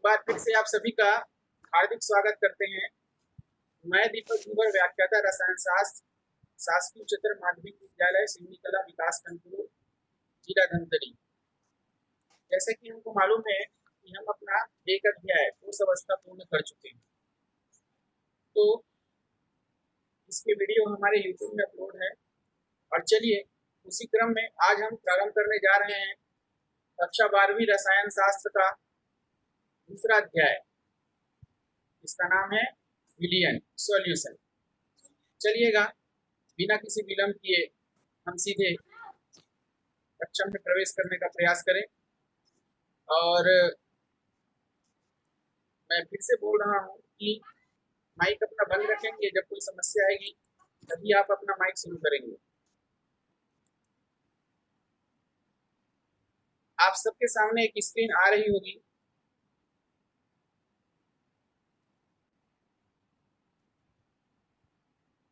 बार फिर से आप सभी का हार्दिक स्वागत करते हैं। मैं दीपक दुबर, व्याख्याता रसायन शास्त्र, शासकीय उच्चतर माध्यमिक विद्यालय सिंगीकला विकासखंड जिला धमतरी। जैसे कि हमको मालूम है कि हम अपना एक अध्याय कोर्स अवस्था पूर्ण कर चुके हैं, तो इसके वीडियो हमारे यूट्यूब में अपलोड है। और चलिए उसी क्रम में आज हम प्रारंभ करने जा रहे हैं कक्षा 12वीं रसायन शास्त्र का दूसरा अध्याय। इसका नाम है विलयन सॉल्यूशन। चलिएगा बिना किसी विलंब किए हम सीधे कक्षा में प्रवेश करने का प्रयास करें। और मैं फिर से बोल रहा हूँ कि माइक अपना बंद रखेंगे, जब कोई समस्या आएगी तभी आप अपना माइक शुरू करेंगे। आप सबके सामने एक स्क्रीन आ रही होगी,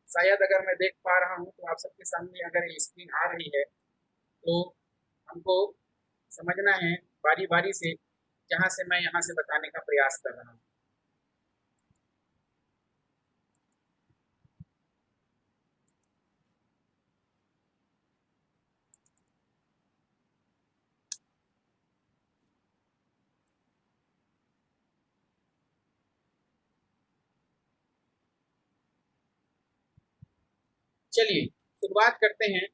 शायद अगर मैं देख पा रहा हूँ तो आप सबके सामने अगर ये स्क्रीन आ रही है तो हमको समझना है बारी बारी से, जहाँ से मैं यहाँ से बताने का प्रयास कर रहा हूँ। चलिए शुरुआत करते हैं।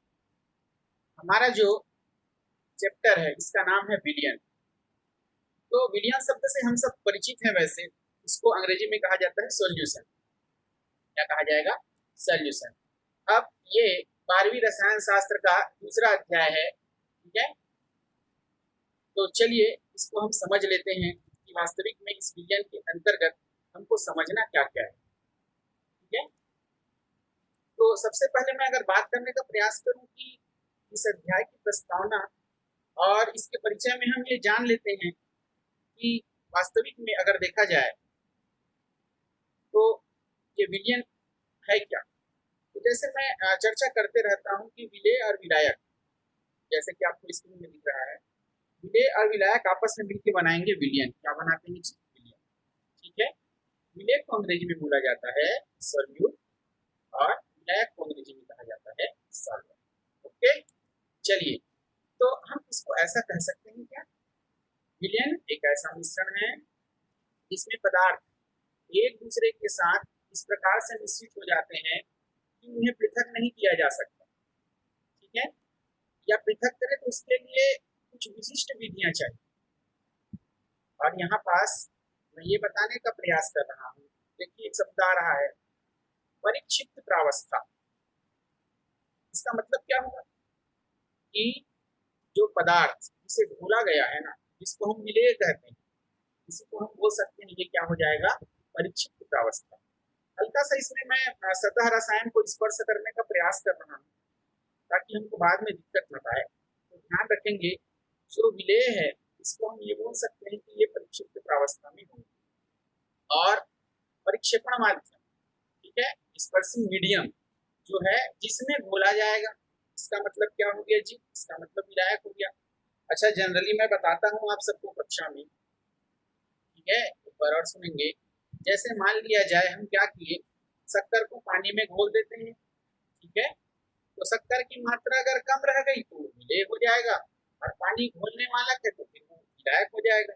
हमारा जो चैप्टर है इसका नाम है विलयन। तो विलयन शब्द से हम सब परिचित हैं। वैसे इसको अंग्रेजी में कहा जाता है सॉल्यूशन। क्या कहा जाएगा? सॉल्यूशन। अब ये 12वीं रसायन शास्त्र का दूसरा अध्याय है, ठीक है। तो चलिए इसको हम समझ लेते हैं कि वास्तविक में इस विलयन के अंतर्गत हमको समझना क्या क्या है, ठीक है। तो सबसे पहले मैं अगर बात करने का प्रयास करूं कि इस अध्याय की प्रस्तावना और इसके परिचय में हम ये जान लेते हैं कि वास्तविक में अगर देखा जाए तो ये विलयन है क्या। तो जैसे मैं चर्चा करते रहता हूँ कि विलेय और विलायक, जैसे कि आपको स्क्रीन में दिख रहा है, विलेय और विलायक आपस में मिलकर बनाएंगे विलयन। क्या बनाते हैं? विलयन, ठीक है। विलेय को अंग्रेजी में बोला जाता है सॉल्यूट और विलायक को अंग्रेजी में कहा जाता है सॉल्वेंट। ओके, चलिए तो हम इसको ऐसा कह सकते हैं क्या, विलयन एक ऐसा मिश्रण है जिसमें पदार्थ एक दूसरे के साथ इस प्रकार से मिश्रित हो जाते हैं कि उन्हें पृथक नहीं किया जा सकता, ठीक है। या पृथक करें तो उसके लिए कुछ विशिष्ट विधियां चाहिए। और यहाँ पास मैं ये बताने का प्रयास कर रहा हूँ, देखिए एक शब्द आ रहा है परिक्षिप्त प्रावस्था। इसका मतलब क्या होगा कि जो पदार्थ जिसे घोला गया है ना, जिसको हम विलेय कहते हैं, इसी को हम बोल सकते हैं ये क्या हो जाएगा? परिक्षिप्त प्रावस्था। हल्का सा इसमें मैं सतह रसायन को स्पर्श करने का प्रयास कर रहा हूँ ताकि हमको बाद में दिक्कत न पाए। तो ध्यान रखेंगे जो विलेय है इसको हम ये बोल सकते हैं कि ये परिक्षिप्त प्रावस्था में होगी। और परिक्षेपण माध्यम, ठीक है, स्पर्शिंग मीडियम जो है जिसमें घोला जाएगा, इसका मतलब क्या हो गया जी? इसका मतलब विलायक हो गया। अच्छा, जनरली मैं बताता हूँ आप सबको कक्षा में, ठीक है, एक बार और सुनेंगे। जैसे मान लिया जाए हम क्या किए, शक्कर को पानी में घोल देते हैं, ठीक है। तो शक्कर की मात्रा अगर कम रह गई तो विलेय हो जाएगा, और पानी घोलने वाला है तो फिर वो विलायक हो जाएगा।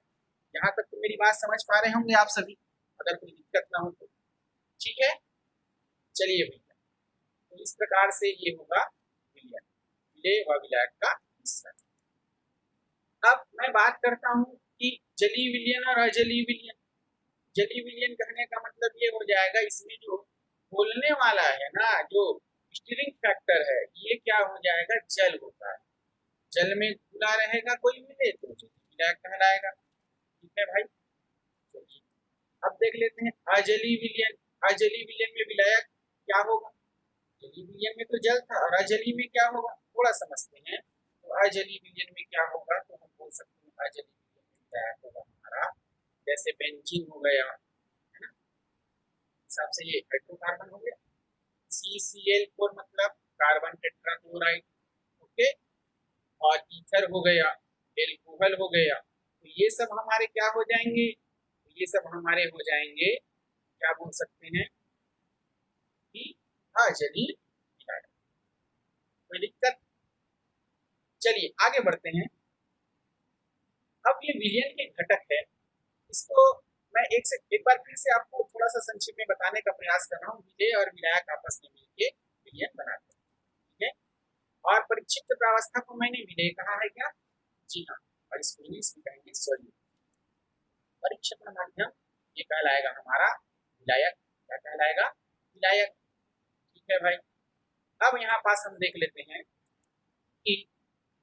यहाँ तक तो मेरी बात समझ पा रहे होंगे आप सभी, अगर कोई दिक्कत ना हो तो, ठीक है। चलिए भैया, तो इस प्रकार से ये होगा विलयन, विलेय व विलायक का मिश्रण। अब मैं बात करता हूँ कि जलीय विलयन और अजलीय विलयन। जलीय विलयन कहने का मतलब ये हो जाएगा इसमें जो घोलने वाला है ना, जो स्टीयरिंग फैक्टर है, ये क्या हो जाएगा? जल होता है। जल में घुला रहेगा कोई विलेय तो विलायक कहलाएगा, ठीक है भाई। चलिए अब देख लेते हैं अजलीय विलयन। अजलीय विलयन में विलायक क्या होगा? जलीय विलयन में तो जल था, और अजलीय में क्या होगा थोड़ा समझते हैं। तो अजलीय विलयन में क्या होगा, तो हम बोल सकते हैं अजलीय विलयन में विलायक होगा हमारा, जैसे बेंजीन हो गया, है ना, हिसाब से ये हाइड्रोकार्बन हो गया। CCl4 मतलब कार्बन टेट्राक्लोराइड, ओके। और ईथर हो गया, एल्कोहल हो गया। तो ये सब हमारे क्या हो जाएंगे? ये सब हमारे हो जाएंगे, क्या बोल सकते हैं कि अजलीय विलायक। कोई दिक्कत? चलिए आगे बढ़ते हैं। अब ये विलयन के घटक है, इसको मैं एक बार फिर से आपको थोड़ा सा संक्षिप्त में बताने का प्रयास कर रहा हूँ। विलेय और विलायक आपस में मिलकर विलयन बनाते हैं, ठीक है। और परिक्षिप्त प्रावस्था को मैंने विलेय कहा है क्या? जी हाँ। और इसको इंग्लिश में कहेंगे सॉल्यूट। परिक्षेपण माध्यम ये कहलाएगा हमारा विलायक। क्या कहलाएगा? विलायक। ठीक है भाई। अब यहाँ पास हम देख लेते हैं कि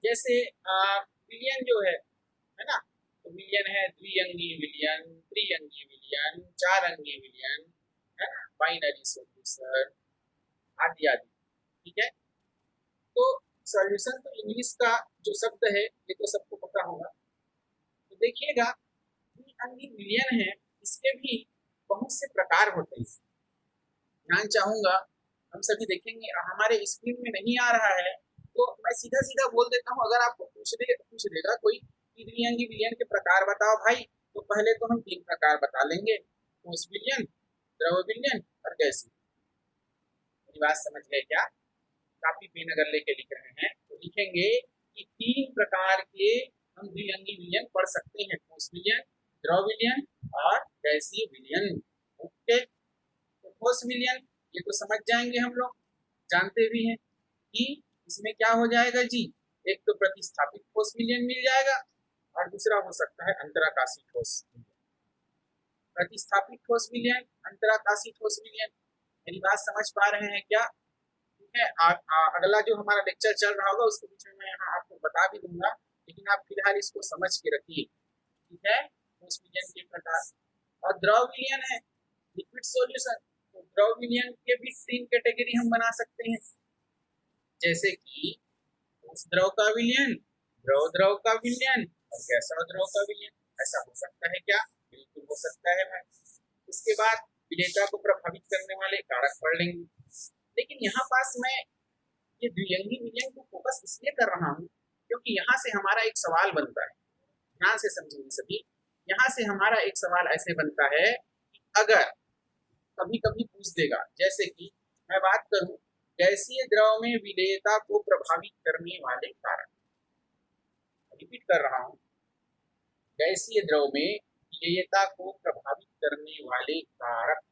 जैसे विलयन जो है ना, तो विलयन है द्विअंगीय विलयन, त्रिअंगीय विलयन, चार अंगीय विलयन, है ना, बाइनरी सॉल्यूशन आदि आदि। ठीक है। तो सॉल्यूशन तो इंग्लिश का जो शब्द है ये तो सबको पता होगा। तो देखिएगा द्विअंगीय विलयन है, इसके भी बहुत से प्रकार होते हैं। ध्यान चाहूंगा हम सभी देखेंगे, हमारे स्क्रीन में नहीं आ रहा है तो मैं सीधा सीधा बोल देता हूँ। अगर आपको पूछ देगा कोई द्विअंगीय विलयन के प्रकार बताओ भाई, तो पहले तो हम 3 प्रकार बता लेंगे, ठोस विलयन, द्रव विलयन और गैसीय। मेरी बात समझ गए क्या? कापी पेन अगर लेके लिख रहे हैं तो लिखेंगे कि 3 प्रकार के हम द्विअंगीय विलयन पढ़ सकते हैं, ठोस विलयन, द्रव विलयन और गैसीय विलयन। ओके। तो ठोस विलयन ये तो समझ जाएंगे, हम लोग जानते भी हैं कि इसमें क्या हो जाएगा जी, एक तो प्रतिस्थापित ठोस विलयन मिल जाएगा और दूसरा हो सकता है अंतराकाशी ठोस विलयन। प्रतिस्थापित ठोस विलयन, अंतराकाशी ठोस विलयन। मेरी बात समझ पा रहे हैं क्या? ठीक है। अगला जो हमारा लेक्चर चल रहा होगा उसके बीच में मैं यहाँ आपको बता भी दूंगा, लेकिन आप फिलहाल इसको समझ के रखिए। ठीक है। ठोस विलयन के प्रकार। और द्रव विलयन है लिक्विड सॉल्यूशन। तो द्रव विलयन के भी 3 कैटेगरी हम बना सकते हैं, जैसे कि ठोस द्रव का विलयन, द्रव द्रव का विलयन और गैसीय द्रव का विलयन। ऐसा हो सकता है क्या? बिल्कुल हो सकता है भाई। उसके बाद विलेयता को प्रभावित करने वाले कारक पढ़ लेंगे। लेकिन यहाँ पास मैं ये द्विअंगीय विलयन को फोकस इसलिए कर रहा हूँ क्योंकि यहाँ से हमारा एक सवाल बनता है। ध्यान से समझेंगे सभी। यहाँ से हमारा एक सवाल ऐसे बनता है कि अगर कभी कभी पूछ देगा, जैसे कि मैं बात करूं गैसीय द्रव में विलेयता को प्रभावित करने वाले कारक। रिपीट कर रहा हूं, गैसीय द्रव में विलेयता को प्रभावित करने वाले कारक।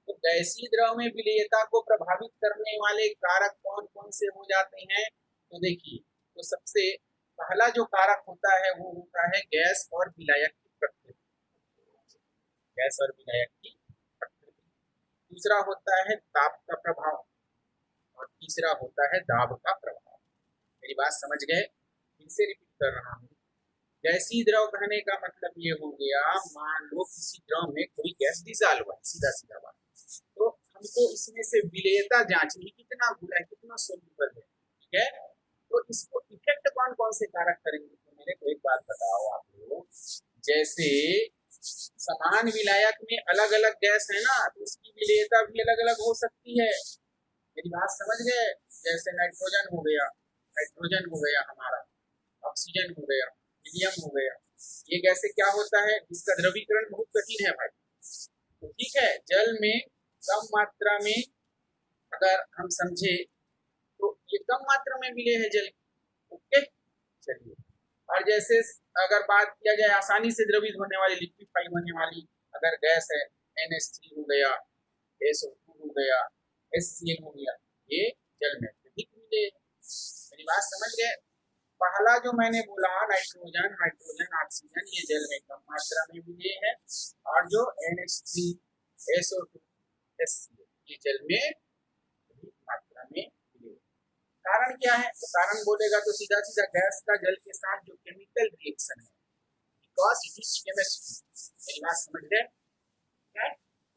तो गैसीय द्रव में विलेयता को प्रभावित करने वाले कारक कौन कौन से हो जाते हैं? तो देखिए, तो सबसे पहला जो कारक होता है वो होता है गैस और विलायक की प्रकृति। गैस और विलायक की प्रकृति। दूसरा होता है ताप का प्रभाव और तीसरा होता है दाब का प्रभाव। मेरी बात समझ गए? फिर से रिपीट कर रहा हूँ। गैसीय द्रव कहने का मतलब ये हो गया, मान लो किसी द्रव में कोई गैस डिसॉल्व है, सीधा सीधा बात, तो हमको इसमें से विलेयता जांचनी, कितना घुला है, कितना सोल्यूबल है। ठीक है। तो इसको इफेक्ट कौन कौन से कारक करेंगे? तो मेरे को एक बात बताओ आप लोग, जैसे समान विलायक में अलग अलग गैस है ना, तो उसकी विलेयता भी अलग अलग हो सकती है। मेरी बात समझ गए? जैसे नाइट्रोजन हो गया हमारा, ऑक्सीजन हो गया, हीलियम हो गया। ये गैसें क्या होता है, इसका द्रवीकरण बहुत कठिन है भाई। तो ठीक है, जल में कम मात्रा में अगर हम समझे तो ये कम मात्रा में मिले हैं जल। ओके। चलिए, और जैसे अगर बात किया जाए आसानी से द्रवित होने वाली, लिक्विफाई होने वाली अगर गैस है, NH3 हो गया, SO2 हो गया, HCl हो गया, ये जल में अधिक मिले। मेरी बात समझ गए? पहला जो मैंने बोला नाइट्रोजन, ऑक्सीजन, ये जल में कम मात्रा में मिले हैं, और जो NH3, SO2, HCl ये जल में अधिक मात्रा में मिले। कारण क्या है? तो कारण बोलेगा तो सीधा सीधा गैस का जल के साथ जो केमिकल रिएक्शन है, बिकॉज इट इज केमिस्ट्री। मेरी बात समझ गए?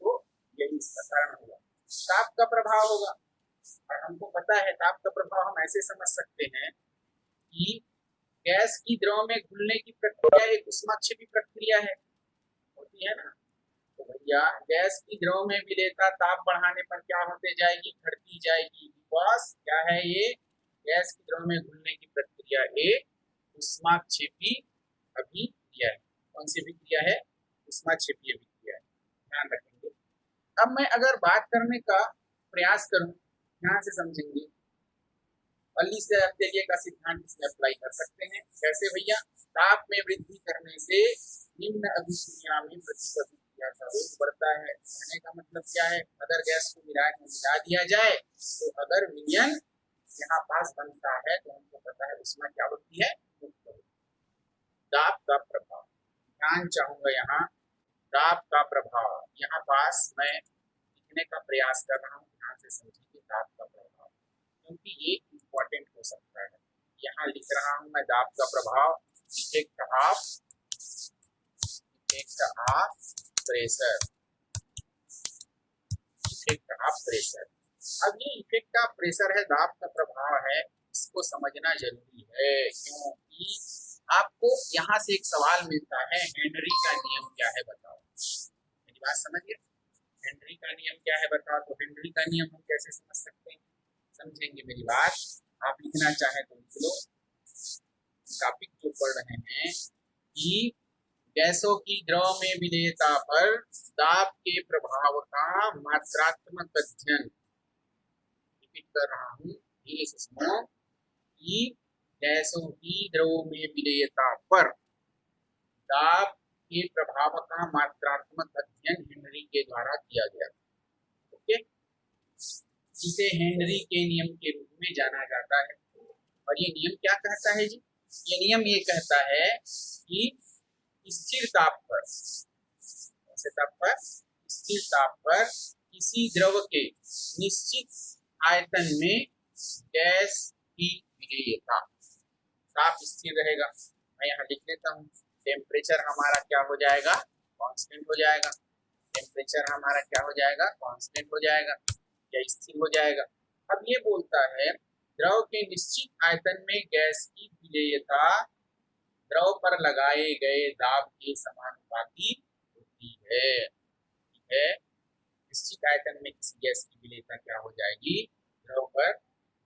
तो यही इसका कारण होगा। ताप का प्रभाव होगा, और हमको पता है ताप का प्रभाव हम ऐसे समझ सकते हैं कि गैस की द्रव में घुलने की प्रक्रिया एक ऊष्माक्षेपी प्रक्रिया है, होती है ना। तो भैया गैस की द्रव में विलेयता ताप बढ़ाने पर क्या होते जाएगी, घटती जाएगी। बिकॉज क्या है ये, गैस की द्रव में घुलने की प्रक्रिया एक ऊष्माक्षेपी अभिक्रिया है। कौन सी अभिक्रिया है? समाक्षेपीय विक्रिया है, ध्यान रखेंगे। अब मैं अगर बात करने का प्रयास करूं, ध्यान से समझेंगे, पल्ली से अत्यय का सिद्धांत इसमें अप्लाई कर सकते हैं। कैसे भैया? ताप में वृद्धि करने से निम्न अभिक्रिया में प्रतिक्रिया का वेग बढ़ता है। कहने का मतलब क्या है? अगर गैस को मिला दिया जाए तो अगर विलयन यहाँ पास बनता है तो हमको पता है उसमें क्या होती है? दाब का प्रभाव। ध्यान चाहूंगा यहाँ, दाब का प्रभाव यहाँ पास मैं लिखने का प्रयास कर रहा हूँ, ध्यान से समझिए। दाब का प्रभाव, क्योंकि ये इम्पोर्टेंट हो सकता है। यहाँ लिख रहा हूँ मैं दाब का प्रभाव, effect of pressure, effect of pressure. अब ये इफेक्ट ऑफ प्रेशर है, दाब का प्रभाव है, इसको समझना जरूरी है, क्योंकि आपको यहाँ से एक सवाल मिलता है, हेनरी का नियम क्या है बताओ। मेरी बात समझिए, हेनरी का नियम क्या है बताओ। तो हेनरी का नियम हम कैसे समझ सकते हैं? समझेंगे मेरी बात, आप लिखना चाहे तो लिख लो। टॉपिक जो पढ़ रहे हैं कि गैसों की द्रव में विलेयता पर दाब के प्रभाव का मात्रात्मक अध्ययन, रिपीट कर रहा हूँ, धीरे से सुनो, कि गैसों की द्रव में विलेयता पर दाब के प्रभाव का मात्रात्मक अध्ययन हेनरी के द्वारा किया गया। ओके, जिसे हेनरी के नियम के रूप में जाना जाता है। और ये नियम क्या कहता है जी? ये नियम ये कहता है कि स्थिर ताप पर, स्थिर ताप पर किसी द्रव के निश्चित आयतन में गैस की विलेयता, ताप स्थिर रहेगा। मैं यहाँ लिख लेता हूँ, टेम्परेचर हमारा क्या हो जाएगा? कांस्टेंट हो जाएगा। टेम्परेचर हमारा क्या हो जाएगा? कांस्टेंट हो जाएगा या स्थिर हो जाएगा। अब ये बोलता है द्रव के निश्चित आयतन में गैस की विलेयता द्रव पर लगाए गए दाब के समानुपाती होती है। ठीक है, निश्चित आयतन में किसी गैस की विलेयता क्या हो जाएगी? द्रव पर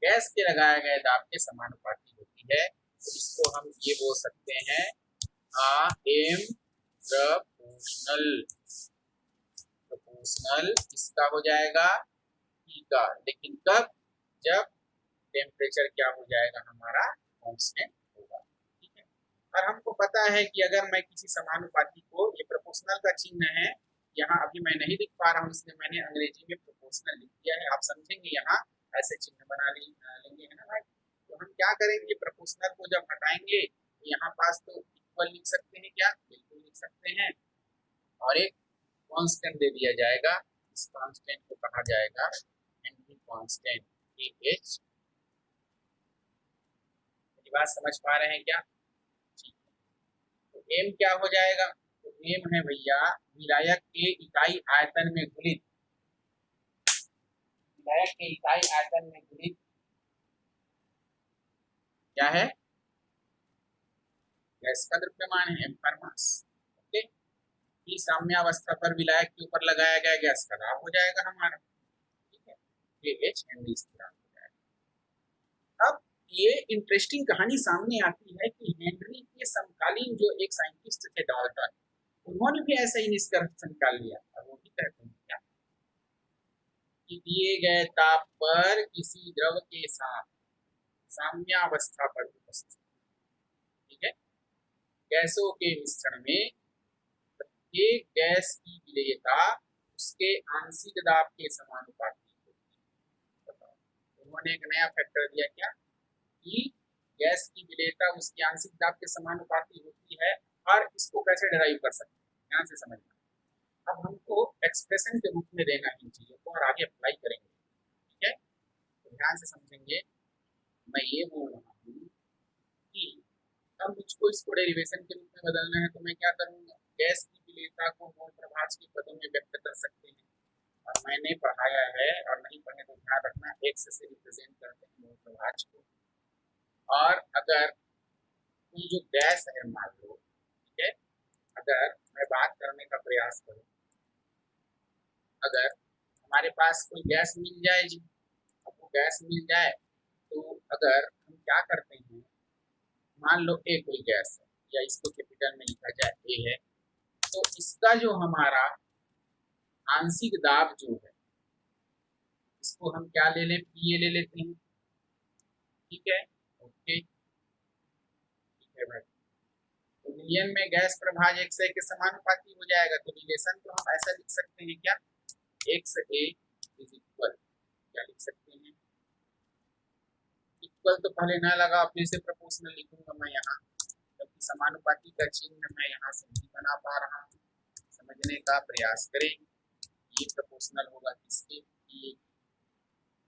गैस के लगाए गए दाब के समानुपाती होती है। तो इसको हम ये बोल सकते हैं एम प्रोपोर्शनल, प्रोपोर्शनल इसका हो जाएगा ई का, लेकिन कब? जब टेम्परेचर क्या हो जाएगा हमारा? कांस्टेंट होगा। ठीक है, और हमको पता है कि अगर मैं किसी समानुपाती को, ये प्रोपोर्शनल का चिन्ह है, यहाँ अभी मैं नहीं लिख पा रहा हूँ इसलिए मैंने अंग्रेजी में प्रोपोर्शनल लिख दिया है, आप समझेंगे यहाँ ऐसे चिन्ह बना लेंगे, है ना भाई। तो हम क्या करेंगे, प्रोपोर्शनल को जब हटाएंगे तो यहाँ पास तो इक्वल लिख सकते हैं, क्या? बिल्कुल लिख सकते हैं, और एक कांस्टेंट दे दिया जाएगा। इस कांस्टेंट को कहा जाएगा हेनरी कांस्टेंट, AH। बात समझ पा रहे हैं क्या? ठीक है, तो एम क्या हो जाएगा? तो एम है भैया विलायक के इकाई आयतन में घुलित, विलायक के इकाई आयतन में घुलित क्या है? गैस का द्रव्यमान है, एम पर मास। ओके, की साम्यावस्था पर विलायक के ऊपर लगाया गया गैस का दाब हो जाएगा हमारा। ठीक है, AH हेनरी स्थिरांक हो जाएगा। अब ये इंटरेस्टिंग कहानी सामने आती है कि हेनरी के समकालीन जो एक साइंटिस्ट थे डाल्टन, उन्होंने भी ऐसा ही निष्कर्ष निकाल लिया, और वो भी कहते हैं क्या कि दिए गए ताप पर किसी द्रव के साथ साम्यावस्था पर उपस्थित, ठीक है, गैसों के मिश्रण में प्रत्येक गैस की विलेयता उसके आंशिक दाब के समानुपाती होती है। उन्होंने एक नया फैक्टर दिया क्या कि गैस की विलेयता उसकी आंशिक दाब के समानुपाती होती है, और इसको कैसे डिराइव कर सकते हैं, ध्यान से समझना। अब हमको एक्सप्रेशन के रूप में देना इन चीजों को और आगे अप्लाई करेंगे। ठीक है, तो ध्यान से समझेंगे। मैं ये बोल रहा हूँ कि अब मुझको इसको डेरिवेशन के रूप में बदलना है, तो मैं क्या करूँगा? गैस की विलेयता को मोल प्रभाज के पदों में व्यक्त कर सकते हैं, और मैंने पढ़ाया है, और नहीं पढ़े तो ध्यान रखना, एक्स से रिप्रेजेंट करते हैं मोल प्रभाज को। और अगर कोई जो गैस है मान लो, ठीक है, अगर मैं बात करने का प्रयास करूं, अगर हमारे पास कोई गैस मिल जाए जी, अब वो गैस मिल जाए तो अगर हम क्या करते हैं, मान लो ए कोई गैस है, या इसको कैपिटल में लिखा जाए ए है, तो इसका जो हमारा आंशिक दाब जो है, इसको हम क्या ले लें, पीए ले लेते हैं। ठीक है, ओके, ठीक है भाई। तो मिलियन में गैस प्रभाज 1 से 1 के समानुपाती हो जाएगा। तो रिलेशन तो हम ऐसा लिख सकते हैं क्या, 1:1 इज इक्वल, क्या लिख सकते हैं, इक्वल तो पहले ना लगा, अपने से प्रोपोर्शनल लिखूंगा मैं यहाँ, क्योंकि समानुपाती का चिन्ह मैं यहाँ से नहीं बना पा रहा हूँ। समझने का प्रयास करें। ये प्रोपोर्शनल होगा किसके, ये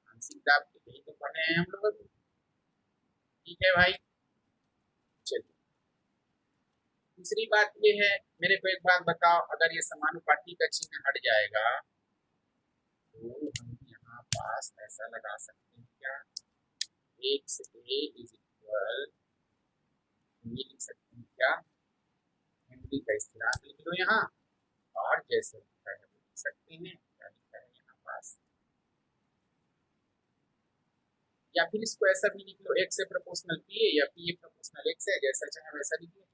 आंशिक दाब के, यही तो पढ़े हैं हम लोग अभी। ठीक है भाई, चलिए दूसरी बात ये है, मेरे को एक बात बताओ, अगर ये समानुपाती का चिन्ह हट जाएगा तो हम यहाँ पास ऐसा लगा सकते हैं क्या, 1:a इज इक्वल, ये लिख सकते हैं क्या, हेनरी का स्थिरांक लिख लो यहाँ, और जैसे लिखा है वो लिख सकते हैं, क्या लिखा है यहाँ पास, या फिर इसको ऐसा भी लिख लो, 1 से प्रोपोर्शनल पीए या पीए प्रोपोर्शनल 1 से, जैसा चाहे वैसा लिख लो,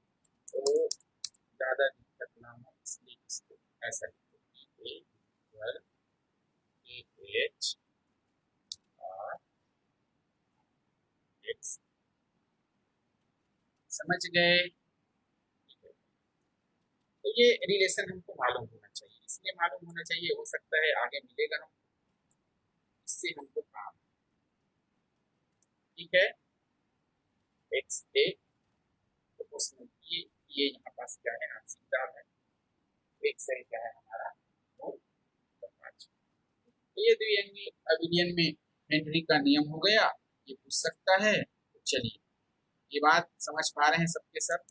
तो ज्यादा दिक्कत ना हो, इसलिए इसको ऐसा लिख लो, पीए इक्वल एच और एक्स। समझ गए। तो ये रिलेशन हमको मालूम होना चाहिए, इसलिए मालूम होना चाहिए, हो सकता है आगे मिलेगा हम, इससे हमको काम। ठीक है, एक्स ए प्रोपोर्शनल ये यहाँ पास क्या है, आंशिक दाब है, एक से क्या है हमारा 2/5। ये द्विअंगी अभिलयन में हेनरी का नियम हो गया, ये पूछ सकता है। तो चलिए, ये बात समझ पा रहे हैं सबके सब।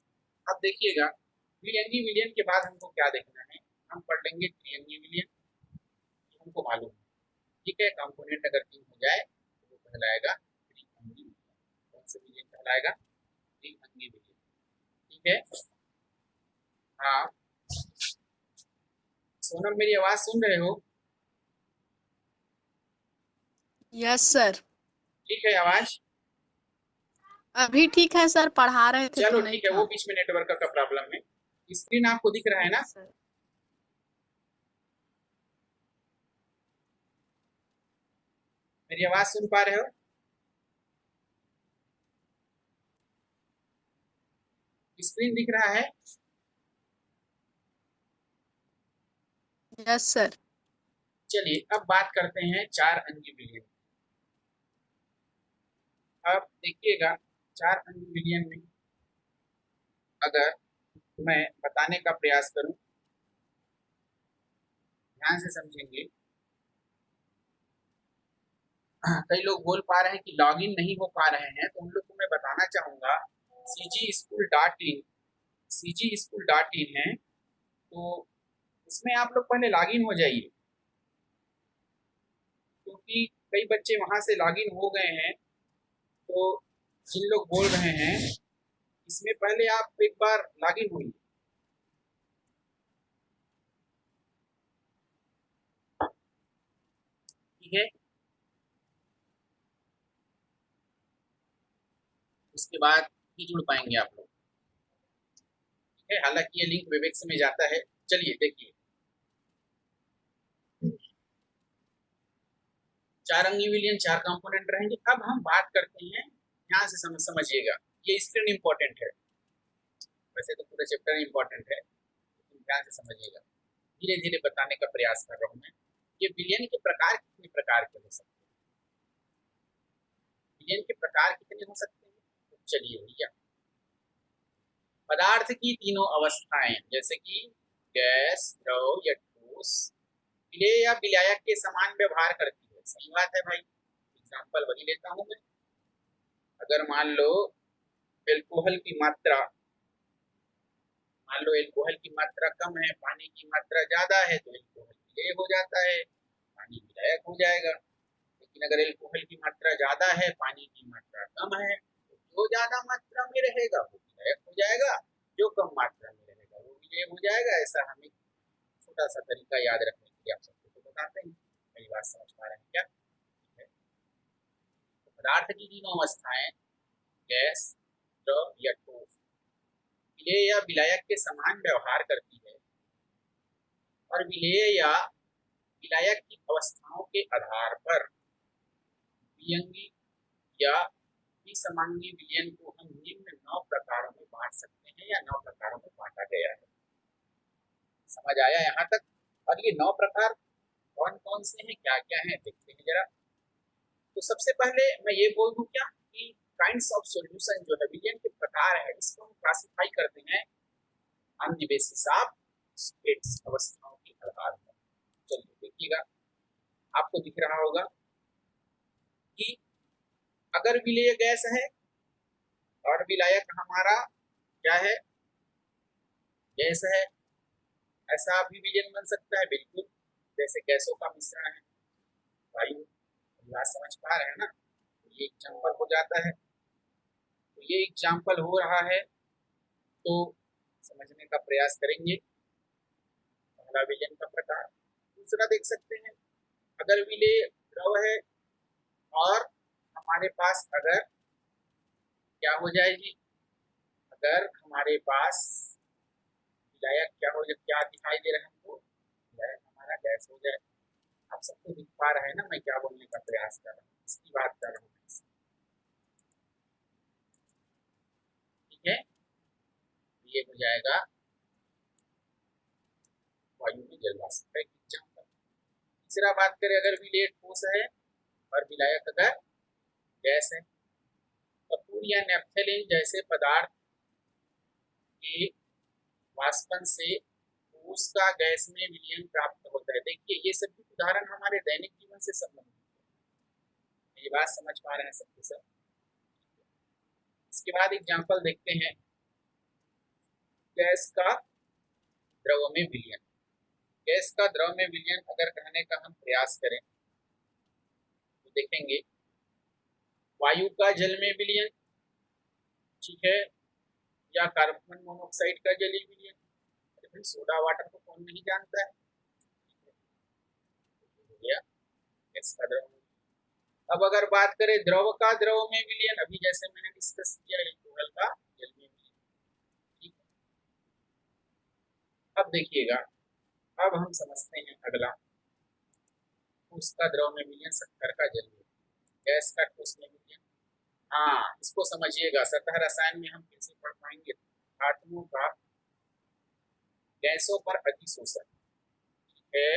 अब देखिएगा, द्विअंगी विलयन के बाद हमको क्या देखना है, हम पढ़ लेंगे त्रिअंगी विलयन, हमको मालूम है। ठीक है, कंपोनेंट अगर 3 हो जाए तो वो कहलाएगा त्रिअंगी विलयन। कौन सा विलयन कहलाएगा, त्रिअंगी विलयन। ठीक है, हाँ सोनम मेरी आवाज सुन रहे हो? Yes sir. ठीक है आवाज, अभी ठीक है सर, पढ़ा रहे थे चलो तो नहीं ठीक है, था। वो बीच में नेटवर्क का प्रॉब्लम है। स्क्रीन आपको दिख रहा है ना? Okay sir. मेरी आवाज सुन पा रहे हो? स्क्रीन दिख रहा है? Yes sir. चलिए अब बात करते हैं 4 अंगी विलयन। अब देखिएगा, 4 अंगी विलयन में अगर मैं बताने का प्रयास करूं, ध्यान से समझेंगे। कई लोग बोल पा रहे हैं कि लॉगिन नहीं हो पा रहे हैं, तो उन लोग को मैं बताना चाहूंगा, cgschool.in है, तो इसमें आप लोग पहले लॉगिन हो जाइए, क्योंकि कई बच्चे वहां से लॉगिन हो गए हैं। तो जिन लोग बोल रहे हैं, इसमें पहले आप एक बार लॉगिन होइए। ठीक है, उसके बाद ही जुड़ पाएंगे आप लोग। ठीक है, हालांकि ये लिंक वेबएक्स में जाता है। चलिए देखिए, 4 अंगी विलयन, 4 कंपोनेंट रहेंगे। अब हम बात करते हैं, ध्यान से समझिएगा, ये स्क्रीन इंपॉर्टेंट है, वैसे तो पूरा चैप्टर इंपॉर्टेंट है, लेकिन ध्यान से समझिएगा, धीरे धीरे बताने का प्रयास कर रहा हूं मैं। ये विलयन के प्रकार कितने प्रकार के हो सकते हैं, विलयन के प्रकार कितने हो सकते हैं, तो चलिए भैया, पदार्थ की तीनों अवस्थाएं, जैसे कि गैस, द्रव या ठोस, विलेय या विलायक के समान व्यवहार करती है। सही बात है भाई, एग्जाम्पल वही लेता हूं मैं। अगर मान लो एल्कोहल की मात्रा, मान लो एल्कोहल की मात्रा कम है, पानी की मात्रा ज्यादा है, तो एल्कोहल विलेय हो जाता है, पानी विलायक हो जाएगा। लेकिन अगर एल्कोहल की मात्रा ज्यादा है, पानी की मात्रा कम है, तो जो ज्यादा मात्रा में रहेगा वो विलायक हो जाएगा, जो कम मात्रा में रहेगा वो विलेय हो जाएगा। ऐसा हमें छोटा सा तरीका याद रखने के लिए आप सबको तो बताते हैं। मेरी बात समझ पा रहे हैं क्या? तो पदार्थ की तीनों अवस्थाएं, गैस, द्रव या ठोस, विलेय या विलायक के समान व्यवहार करती है। और विलेय या विलायक की अवस्थाओं के आधार पर वियंगी या विसमांगी विलयन को हम निम्न 9 प्रकारों में बांट सकते हैं या 9 प्रकारों में बांटा गया है। समझ आया यहाँ तक? और ये 9 प्रकार कौन कौन से हैं, क्या क्या हैं, देखते हैं जरा। तो सबसे पहले मैं ये बोल दूं क्या कि काइंड्स ऑफ सॉल्यूशन जो है विलयन के प्रकार है, इसको हम क्लासिफाई करते हैं on the basis of states, अवस्थाओं के आधार पर। चलिए देखिएगा, आपको दिख रहा होगा कि अगर विलेय गैस है और विलायक हमारा क्या है, गैस है, ऐसा भी विलयन बन सकता है, बिल्कुल जैसे गैसों का मिश्रण है वायु। बात समझ पा रहे हैं ना? ये एग्जाम्पल हो जाता है, तो ये एग्जाम्पल हो रहा है तो समझने का प्रयास करेंगे। पहला विलयन का प्रकार। दूसरा देख सकते हैं, अगर विलेय द्रव है और हमारे पास अगर क्या हो जाएगी, अगर हमारे पास विलायक क्या हो जाए, क्या दिखाई दे रहा है हमको, विलायक हमारा गैस हो जाए। आप सबको दिख पा रहे हैं ना मैं क्या बोलने का प्रयास कर रहा हूँ, इसकी बात कर रहा हूँ। ठीक है, ये हो जाएगा वायु में जल वाष्प का एग्जाम्पल। तीसरा बात करें, अगर विलेय ठोस है और विलायक अगर गैस है, कपूर या नेफ्थलीन जैसे पदार्थ के वाष्पन से उसका गैस में विलयन प्राप्त होता है। देखिए ये सभी उदाहरण हमारे दैनिक जीवन से संबंधित है, ये बात समझ पा रहे हैं सबके सब। इसके बाद एग्जाम्पल देखते हैं, गैस का द्रव में विलयन। गैस का द्रव में विलयन अगर कहने का हम प्रयास करें तो देखेंगे, वायु का जल में विलयन, ठीक है, या कार्बन मोनोऑक्साइड का जलीय विलयन। अरे सोडा वाटर को कौन नहीं जानता है, गैस का द्रव। अब अगर बात करें द्रव का द्रव में विलयन, अभी जैसे मैंने डिस्कस किया एल्कोहल का जल में विलयन, ठीक है। अब देखिएगा, अब हम समझते हैं अगला, उसका द्रव में विलयन, शक्कर का जल में, गैस का ठोस में विलयन। हाँ, इसको समझिएगा, सतह रसायन में हम कैसे पढ़ पाएंगे, धातुओं का गैसों पर अधिशोषण, ठीक है,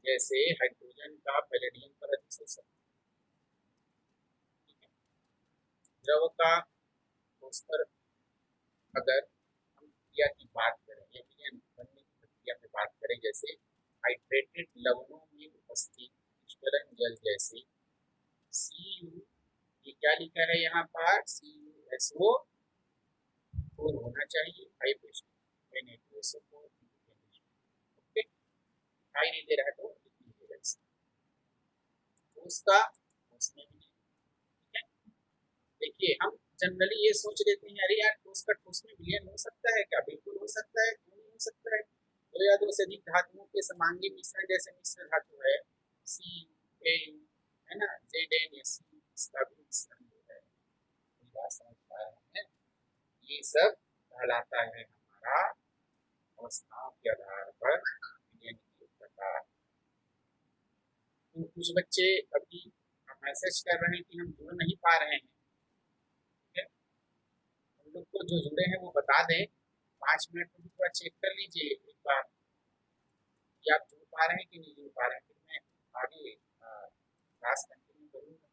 जैसे हाइड्रोजन का पैलेडियम पर अधिशोषण, ठीक है। द्रव का ठोस पर अगर हम क्रिया की बात करें या विलयन बनने की प्रक्रिया में बात करें, जैसे हाइड्रेटेड लवणों में उपस्थित क्रिस्टलन जल जैसे Cu, ये क्या लिखा है यहाँ पर, CuSO4 होना चाहिए, 5 Na2SO4। ओके, दिखाई नहीं दे रहा है तो उसका उसमें भी, ठीक है। देखिए हम जनरली ये सोच लेते हैं, अरे यार ठोस का ठोस में विलयन हो सकता है क्या? बिल्कुल हो सकता है, क्यों नहीं हो सकता है। तो या दो से अधिक धातुओं के समांगी मिश्रण, जैसे मिश्र धातु है CuAu, है ना, ZnS, इसका भी मिश्रण होता है। बात समझ पा रहे हैं? ये सब कहलाता है हमारा अवस्थाओं के आधार पर विलयन के प्रकार। तो कुछ बच्चे अभी मैसेज कर रहे हैं कि हम जुड़ नहीं पा रहे हैं, हम लोग को जो जुड़े हैं वो बता दें, 5 मिनट में थोड़ा चेक कर लीजिए एक बार कि आप जुड़ पा रहे हैं कि नहीं जुड़ पा रहे हैं, फिर मैं आगे क्लास कंटिन्यू करूँगा।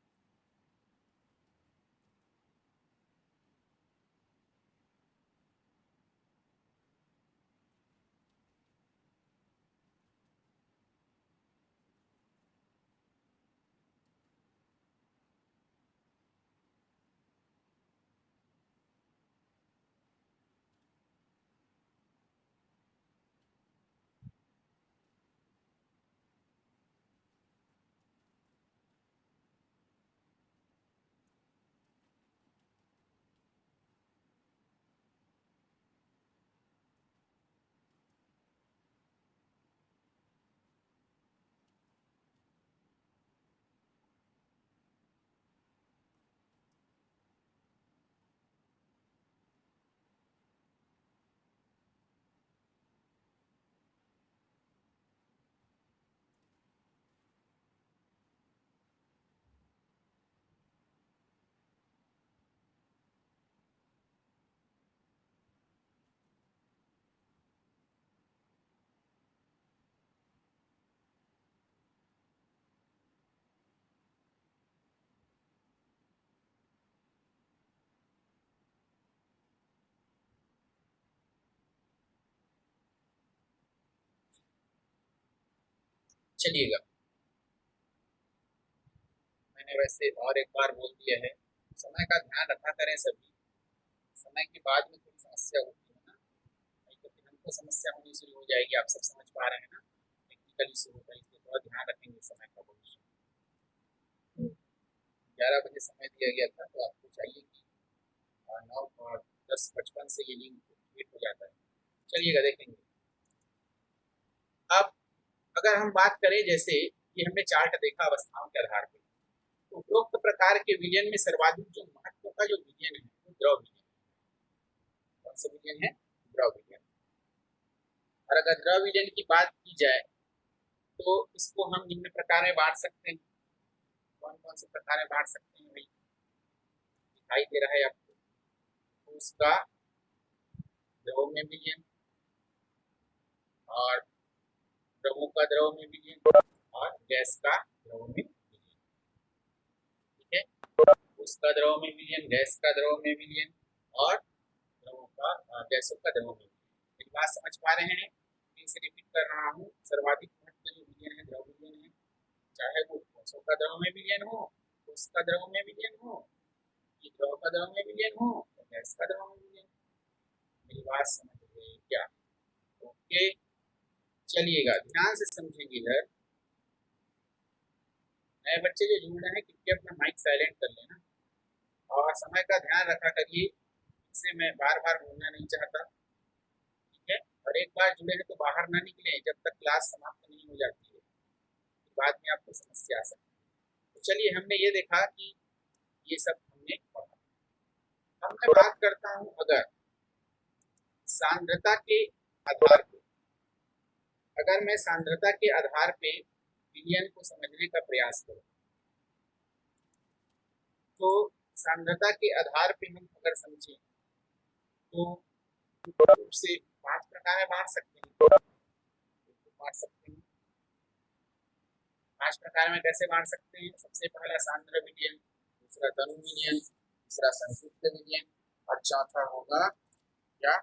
चलिएगा, मैंने वैसे और एक बार बोल दिया है, समय का ध्यान रखा करें सभी। समय के बाद में थोड़ी समस्या होती है ना, नहीं तो फिर हमको समस्या होनी शुरू हो जाएगी। आप सब समझ पा रहे हैं ना, टेक्निकल इशू होता है, इसलिए थोड़ा ध्यान रखेंगे समय का भविष्य। 11 बजे समय दिया गया था, तो आपको चाहिए कि 9:10:55 से ये लिंक क्रिएट हो जाता है। चलिएगा देखेंगे। अब अगर हम बात करें, जैसे कि हमने चार्ट देखा अवस्थाओं के आधार पर, तो उपरोक्त प्रकार के विलयन में सर्वाधिक जो महत्व का जो विलयन है वो द्रव विलयन। कौन सा विलयन है? द्रव विलयन। और अगर द्रव विलयन की बात की जाए तो इसको हम निम्न प्रकार में बांट सकते हैं। कौन कौन से प्रकार में बांट सकते हैं भाई? दिखाई दे रहा है आपको, तो उसका द्रव में विलयन, और द्रवों का द्रव में विलयन, और गैस का द्रव में विलयन। ठीक है, उसका द्रव में विलयन, गैस का द्रव में विलयन, और द्रवों का गैसों का द्रव में विलयन। मेरी बात समझ पा रहे हैं? फिर से रिपीट कर रहा हूँ, सर्वाधिक महत्व जो विलयन है द्रव विलयन है, चाहे वो गैसों का द्रव में विलयन हो, उसका द्रव में विलयन हो, द्रव का द्रव में विलयन हो, तो गैस का द्रव में विलयन। मेरी बात समझ गए क्या? ओके, चलिएगा ध्यान से समझेंगे। इधर नए बच्चे जो जुड़ रहे हैं, कृपया अपना माइक साइलेंट कर लेना और समय का ध्यान रखा करिए। इससे मैं बार बार बोलना नहीं चाहता, ठीक है? और एक बार जुड़े हैं तो बाहर ना निकले जब तक क्लास समाप्त नहीं हो जाती है, तो बाद में आपको समस्या आ सकती है। तो चलिए, हमने ये देखा कि ये सब हमने पढ़ा। अब मैं बात करता हूँ, अगर सांद्रता के आधार पर, अगर मैं सांद्रता के आधार पे विलयन को समझने का प्रयास करूं, तो सांद्रता के आधार पे हम अगर समझें तो रूप से 5 प्रकार में बांट सकते हैं। 5 प्रकार में कैसे बांट सकते हैं? सबसे पहला सांद्र विलयन, दूसरा तनु विलयन, तीसरा संतृप्त विलयन, और चौथा होगा क्या?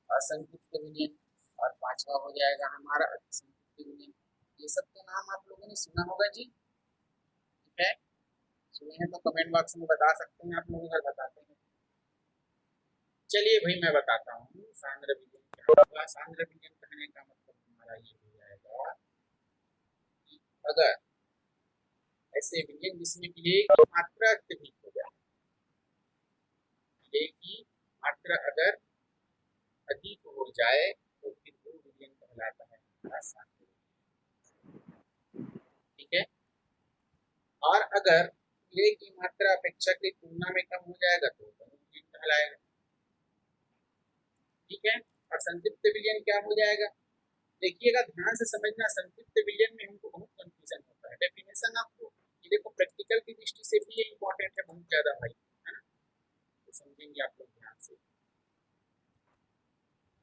असंतृप्त विलयन, और पांचवा हो जाएगा हमारा अतिसंतृप्त विलयन। ये सब के नाम आप लोगों ने सुना होगा जी, ठीक है? सुने हैं तो कमेंट बॉक्स में बता सकते हैं, आप लोग उधर बताते हैं। चलिए भाई, मैं बताता हूँ सांद्र विलयन क्या होगा। सांद्र विलयन कहने का मतलब हमारा ये हो जाएगा कि अगर ऐसे विलयन जिसमें विलेय की मात्रा अत्यधिक हो जाए, विलेय की मात्रा अगर अधिक हो जाए, तो फिर वो विलयन कहलाता है हमारा सांद्र विलयन। ठीक है, और अगर विलेय की मात्रा अपेक्षाकृत तुलना में कम हो जाएगा तो तनु विलयन कहलाएगा। ठीक है, और संतृप्त विलयन क्या हो जाएगा? देखिएगा, ध्यान से समझना। संतृप्त विलयन में हमको बहुत कंफ्यूजन होता है। डेफिनेशन आपको ये देखो, प्रैक्टिकल की दृष्टि से भी ये इंपॉर्टेंट है बहुत ज्यादा भाई, है ना? तो समझेंगे आप लोग ध्यान से,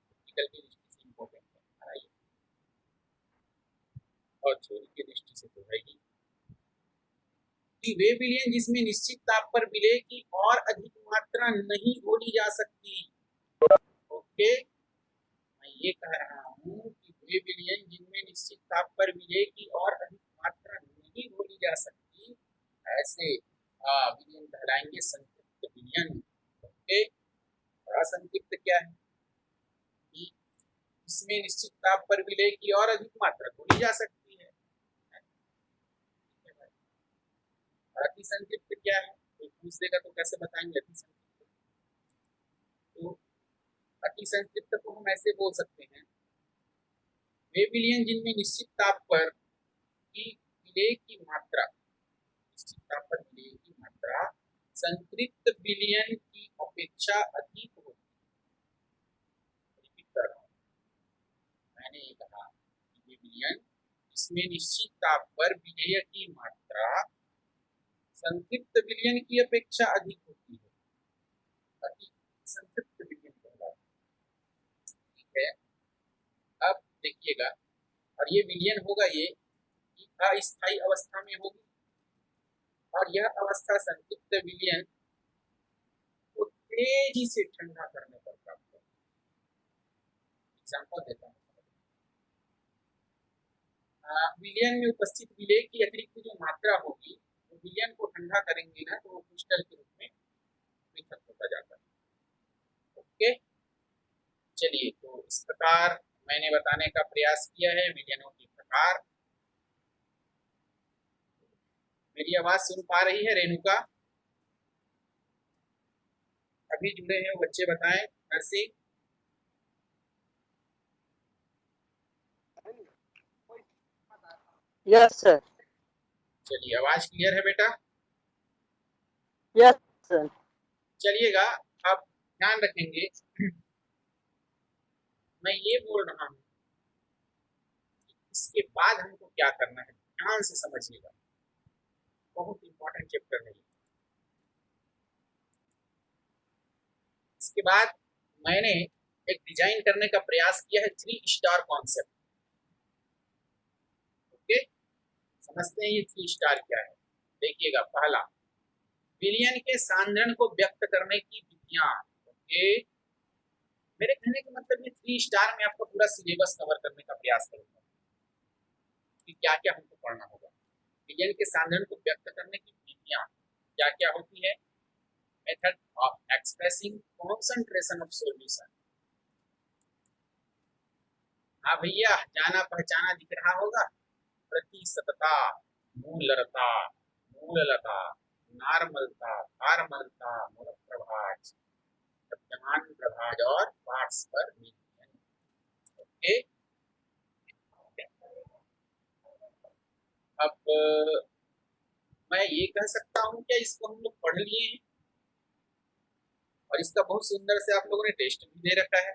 प्रैक्टिकल की दृष्टि से इंपॉर्टेंट है हमारा ये, और थ्योरी की दृष्टि से तो है ही। कि वे विलयन जिसमें निश्चित ताप पर विलेय की और अधिक मात्रा नहीं घोली जा सकती। ओके, मैं ये कह रहा हूँ कि वे विलयन जिनमें निश्चित ताप पर विलेय की और अधिक मात्रा नहीं घोली जा सकती, ऐसे विलयन कहलाएंगे संतृप्त विलयन। ओके, असंतृप्त क्या है? कि इसमें निश्चित ताप पर विलेय की और अधिक मात्रा घोली जा सकती है। अति संतृप्त क्या है? तो पूछ देगा तो कैसे बताएंगे अति संतृप्त? तो अति संतृप्त को हम ऐसे बोल सकते हैं, वे विलयन जिनमें निश्चित ताप पर की विलेय की मात्रा, निश्चित ताप पर विलेय की मात्रा संतृप्त विलयन की अपेक्षा अधिक होती है। रिपीट कर रहा हूं, मैंने ये कहा कि वे विलयन जिसमें निश्चित ताप पर विलेय की मात्रा संतृप्त विलयन की अपेक्षा अधिक होती है, अति संतृप्त विलयन कहलाता है। ठीक है, अब देखिएगा, और ये विलयन होगा ये कि अस्थायी अवस्था में होगी, और यह अवस्था संतृप्त विलयन को तेजी से ठंडा करने पर प्राप्त होगी। एग्जाम्पल देता हूँ, विलयन में उपस्थित विलेय की अतिरिक्त जो मात्रा होगी वो विलयन को ठंडा करेंगे ना तो वो क्रिस्टल के रूप में विकसित होता जाता है। ओके, चलिए तो इस प्रकार मैंने बताने का प्रयास किया है विलयनों के प्रकार। मेरी आवाज सुन पा रही है रेणुका? अभी जुड़े हैं वो बच्चे बताएं। Narsingh, yes sir. चलिए आवाज क्लियर है बेटा? Yes sir. चलिएगा, अब ध्यान रखेंगे मैं ये बोल रहा हूँ इसके बाद हमको क्या करना है, ध्यान से समझिएगा, बहुत इंपॉर्टेंट चैप्टर है। इसके बाद मैंने एक डिजाइन करने का प्रयास किया है 3 स्टार कॉन्सेप्ट। ओके, समझते हैं ये 3 स्टार क्या है। देखिएगा, पहला विलयन के सांद्रण को व्यक्त करने की विधियां। ओके, मेरे कहने का मतलब ये 3 स्टार में आपको पूरा सिलेबस कवर करने का प्रयास करूंगा कि क्या क्या हमको पढ़ना होगा। विलयन के सांद्रण को व्यक्त करने की विधियां क्या क्या होती है। Method of expressing concentration of solution. हाँ भैया, जाना पहचाना दिख रहा होगा। प्रतिशतता, मूलरता, मूललता, नार्मलता, कार्मलता, मूल प्रभाज, द्रव्यमान प्रभाज और पार्श्व विलयन। ओके, अब मैं ये कह सकता हूँ क्या इसको हम लोग पढ़ लिए हैं और इसका बहुत सुंदर से आप लोगों ने टेस्ट भी दे रखा है,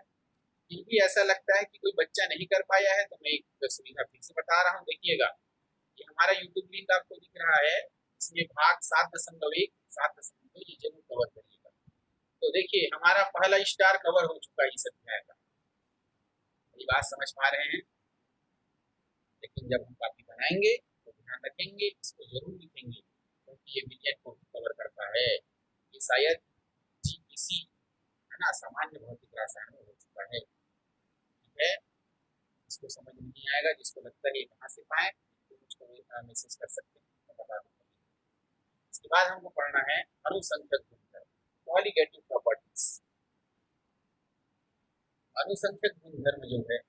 फिर भी ऐसा लगता है कि कोई बच्चा नहीं कर पाया है, तो मैं एक सुविधा फिर से बता रहा हूँ। देखिएगा, ये हमारा यूट्यूब लिंक आपको दिख रहा है, इसमें भाग 7.1, 7.2 ये जरूर कवर करिएगा। तो देखिए हमारा पहला स्टार कवर हो चुका है इस अध्याय का। ये बात समझ पा रहे हैं? लेकिन जब हम कॉपी बनाएंगे तो ध्यान रखेंगे, इसको जरूर लिखेंगे क्योंकि ये विलयन को कवर करता है। ये शायद जीपीसी है ना, सामान्य भौतिक रसायन में हो चुका है। ठीक है, इसको समझ नहीं आएगा, जिसको लगता है कहाँ से पाए तो मुझको मैसेज कर सकते हैं, मैं बता दूंगा। इसके बाद हमको पढ़ना है अनुसंख्यक गुणधर्म, कॉलिगेटिव प्रॉपर्टीज। अनुसंख्यक गुणधर्म जो है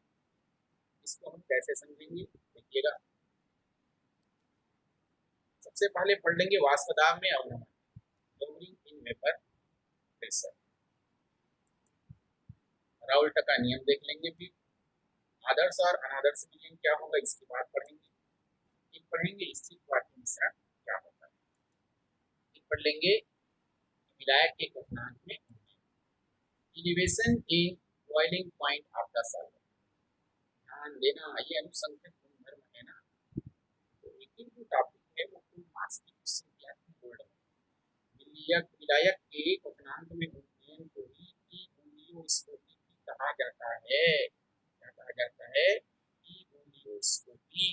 इसको हम कैसे समझेंगे, देखिएगा। सबसे पहले पढ़ लेंगे वाष्प दाब में अवनमन, lowering in vapour pressure. Raoult का नियम देख लेंगे, फिर आदर्श और अनादर्श विलयन क्या होगा इसके बाद पढ़ेंगे। फिर पढ़ेंगे स्थिर क्वार्टी मिश्रण क्या होता है। फिर पढ़ लेंगे विलायक के क्वथनांक में elevation in boiling point of the solvent. ध्यान देना, ये अनुसंख्यक गुणधर्म है ना, तो एक जो टॉपिक है वो कुल मास की क्वेश्चन बोल रहे हैं। विलायक के क्वथनांक में गुणन को ही बूलियोस्कोपी कहा जाता है। क्या कहा जाता है? बूलियोस्कोपी।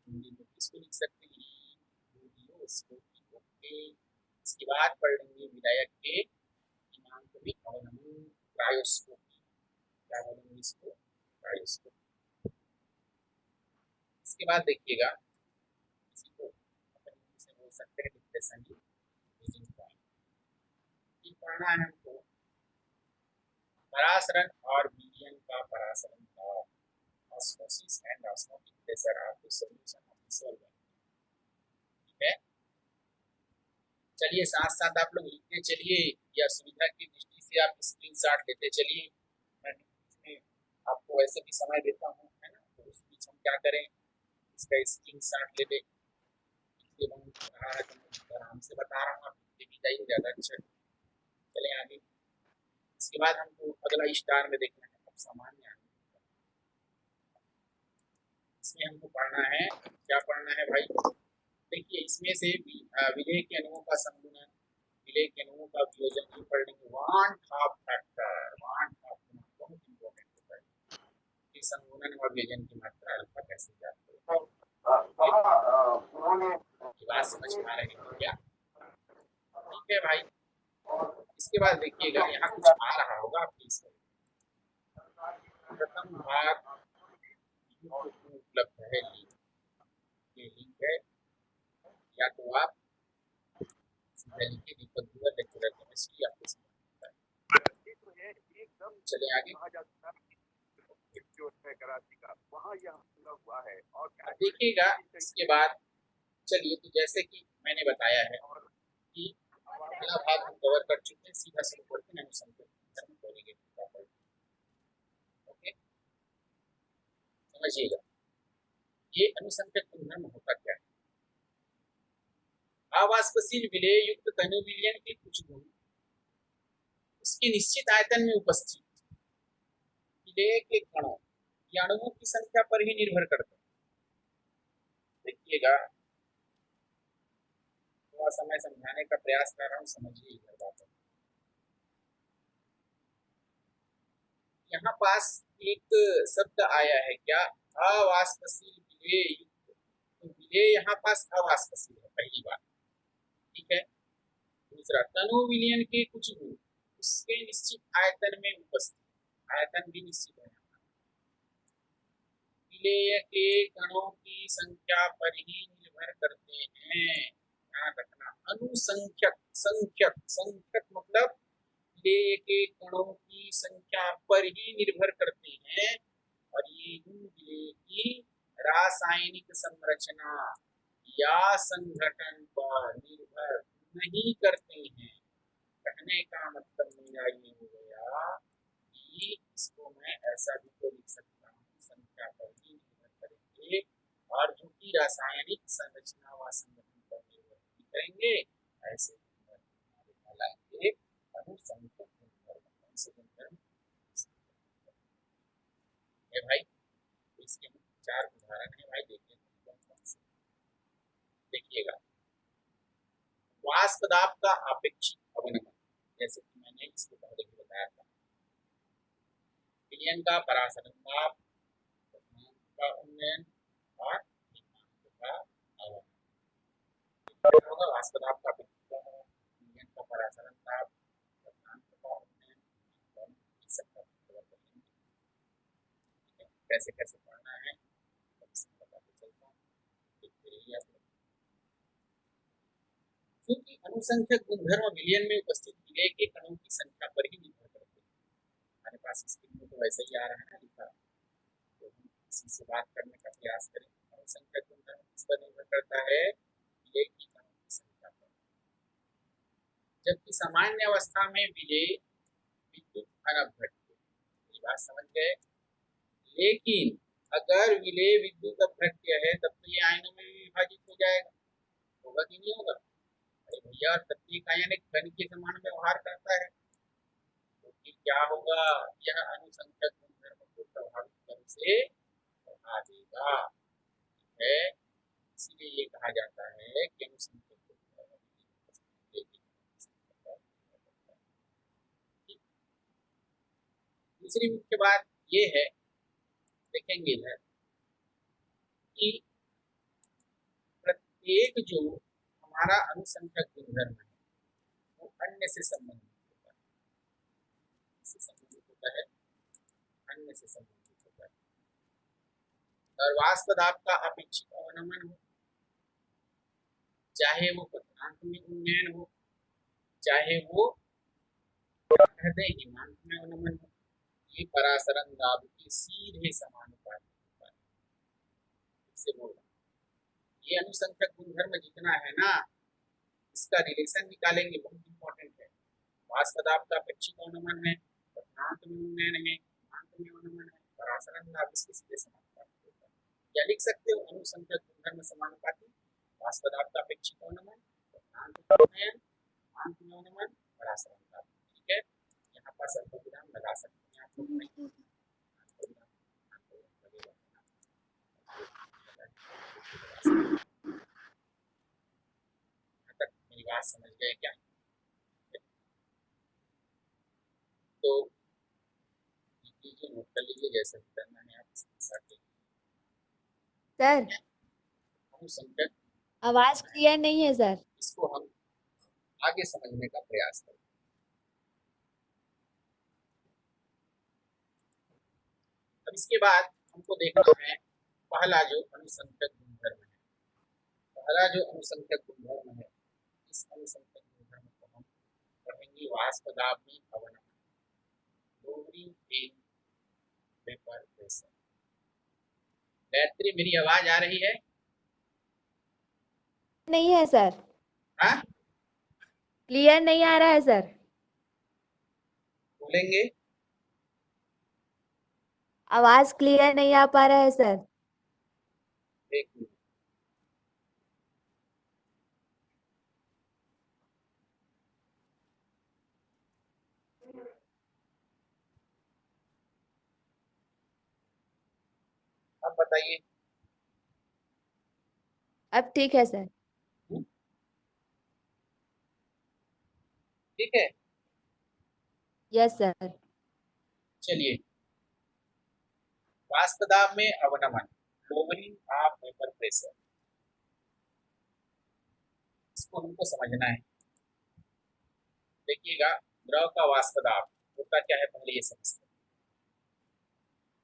हिंदी में किसको लिख सकते हैं? बूलियोस्कोपी। ओके, इसके बाद पढ़ लेंगे विलायक के दिनांक में अवनमन, क्रायोस्कोपी। क्या बोलेंगे इसको? क्रायोस्कोपी। इसके बाद देखिएगा, इसी को अपन से बोल सकते हैं डिप्रेशन यूजिंग पॉइंट। ये पढ़ना है हमको परासरण और विलयन का परासरण का osmosis and osmotic pressure of the solution of the solvent. ठीक है, चलिए साथ साथ आप लोग लिखते चलिए, या सुविधा की दृष्टि से आप स्क्रीनशॉट लेते चलिए। मैं इसमें आपको वैसे भी समय देता हूँ, है ना, तो उस बीच हम क्या करें, इसका स्क्रीनशॉट ले लें। रहा है तो मैं आराम से बता रहा हूँ, आप लिखते भी जाइए, ज़्यादा अच्छा। चले आगे। इसके बाद हमको अगला स्टार में देखना है अब सामान्य। इसमें हमको पढ़ना है, क्या पढ़ना है भाई? देखिए, इसमें से विलेय के अणुओं का संगुणन, विलेय के अणुओं का वियोजन भी पढ़ लेंगे। वान हाफ फैक्टर, वान हाफ बहुत इंपॉर्टेंट होता है कि संगुणन और वियोजन की मात्रा अल्फा कैसे जाती है। बात समझ में आ रही है क्या? ठीक है भाई। इसके बाद देखिएगा, यहाँ कुछ आ रहा होगा प्लीज। प्रथम भाग उपलब्ध है, या तो आप सीधा लिखिए दीपक दुआ लेक्चरर केमिस्ट्री आपको समझ में आता है। चले आगे। अब देखिएगा इसके बाद, चलिए तो जैसे कि मैंने बताया है कि पहला भाग हम कवर कर चुके हैं, सीधा शुरू करते हैं अनुसंधान करेंगे। ओके, समझिएगा ये अनुसंधान गुणधर्म होता क्या है। अवाष्पशील विलेय युक्त तनु विलयन के कुछ गुण उसकी निश्चित आयतन में उपस्थित विलेय के कणों या अणुओं की संख्या पर ही निर्भर करता है। देखिएगा थोड़ा समय समझाने का प्रयास कर रहा हूँ, समझिए इधर बात। यहाँ पास एक शब्द आया है क्या, अवाष्पशील विलेय। तो विलेय यहाँ पास अवाष्पशील है, पहली बात, ठीक है। दूसरा, तनु विलयन के कुछ गुण उसके निश्चित आयतन में उपस्थित, आयतन भी निश्चित है। विलेय के कणों की संख्या पर ही निर्भर करते हैं, ध्यान रखना। अनुसंख्यक, संख्यक, संख्यक मतलब विलेय के कणों की संख्या पर ही निर्भर करते हैं और ये विलेय की रासायनिक संरचना या संगठन पर निर्भर नहीं करते हैं। कहने का मतलब मेरा ये हो गया कि इसको मैं ऐसा भी तो लिख सकता हूँ, संख्या पर ही निर्भर करेंगे और जो कि रासायनिक संरचना व संगठन पर निर्भर नहीं करेंगे, ऐसे कहलाएंगे अनुसंख्यक गुणधर्म। भाई इसके चार उदाहरण है भाई, देखिए देखिएगा। वाष्प दाब का आपेक्षिक अवनमन, जैसे कि मैंने इसके पहले भी बताया था। विलयन का परासरण दाब, का उन्नयन और का अवनमन। वाष्प दाब का आपेक्षिक अवनमन, विलयन का परासरण दाब, का उन्नयन, कैसे कैसे पढ़ना है बताते चलता हूँ। क्योंकि अनुसंख्यक गुणधर्म विलयन में उपस्थित विलेय के कणों की संख्या पर ही निर्भर करते हैं। हमारे पास स्क्रीन में तो वैसे ही आ रहा है ना लिखा, तो हम इसी से बात करने का प्रयास करें। अनुसंख्यक गुणधर्म किस पर निर्भर करता है, विलेय की कणों की संख्या पर। जबकि सामान्य अवस्था में विलेय विद्युत अनभिक्रिय, ये बात समझ गए। लेकिन अगर विलेय विद्युत अपघट्य है तब तो ये आयनों में भी विभाजित हो जाएगा, होगा कि नहीं होगा। अरे भैया प्रत्येक आयन एक कण के समान व्यवहार करता है, तो फिर क्या होगा, यह अनुसंख्यक गुणधर्म को प्रभावित रूप से बढ़ा देगा, है। इसीलिए ये कहा जाता है कि अनुसंख्यक दूसरी मुख्य बात ये है, देखेंगे इधर कि प्रत्येक जो हमारा अनुसंख्यक गुणधर्म है वो अन्य से संबंधित होता है, इससे संबंधित होता है, अन्य से संबंधित होता है। और वाष्प दाब का अपेक्षित अवनमन हो, चाहे वो क्वथनांक में उन्नयन हो, चाहे वो हिमांक में अवनमन हो, ये परासरण दाब के सीधे समानुपाती होता है। इससे बोल रहा हूं, ये अनुसंख्यक गुणधर्म जितना है ना, इसका रिलेशन निकालेंगे, बहुत इंपॉर्टेंट है। वाष्प दाब का अपेक्षित अवनमन है, क्वथनांक में उन्नयन है, हिमांक में अवनमन है, परासरण दाब इसके सीधे समानुपाती होता है। क्या लिख सकते हो, अनुसंख्यक गुणधर्म समानुपाती, वाष्प दाब का अपेक्षित अवनमन, क्वथनांक में उन्नयन, हिमांक में अवनमन, परासरण दाब। ठीक है, यहाँ पर सर्वविराम लगा सकते हैं आप लोग। तक मेरी बात समझ गए क्या? तो लीजिए, नोट कर लीजिए, जैसे भी करना है आप इसके साथ। सर अनुसंख्यक आवाज क्लियर नहीं है सर। इसको हम आगे समझने का प्रयास करें। अब इसके बाद हमको देखना है पहला जो अनुसंख्यक गुणधर्म है, पहला जो अनुसंख्यक गुणधर्म है, इस अनुसंख्यक गुणधर्म को हम पढ़ेंगे वाष्प दाब में अवनमन, lowering in vapor pressure। Gayatri, मेरी आवाज आ रही है? नहीं है सर, हाँ, क्लियर नहीं आ रहा है सर। बोलेंगे? आवाज क्लियर नहीं आ पा रहा है सर। एक मिनट। अब बताइए। अब ठीक है सर। ठीक है, यस सर। चलिए। वाष्प दाब में अवनमन, lowering ऑफ वेपर प्रेशर, इसको हमको समझना है। देखिएगा, द्रव का वाष्प दाब होता क्या है, पहले ये समझते हैं।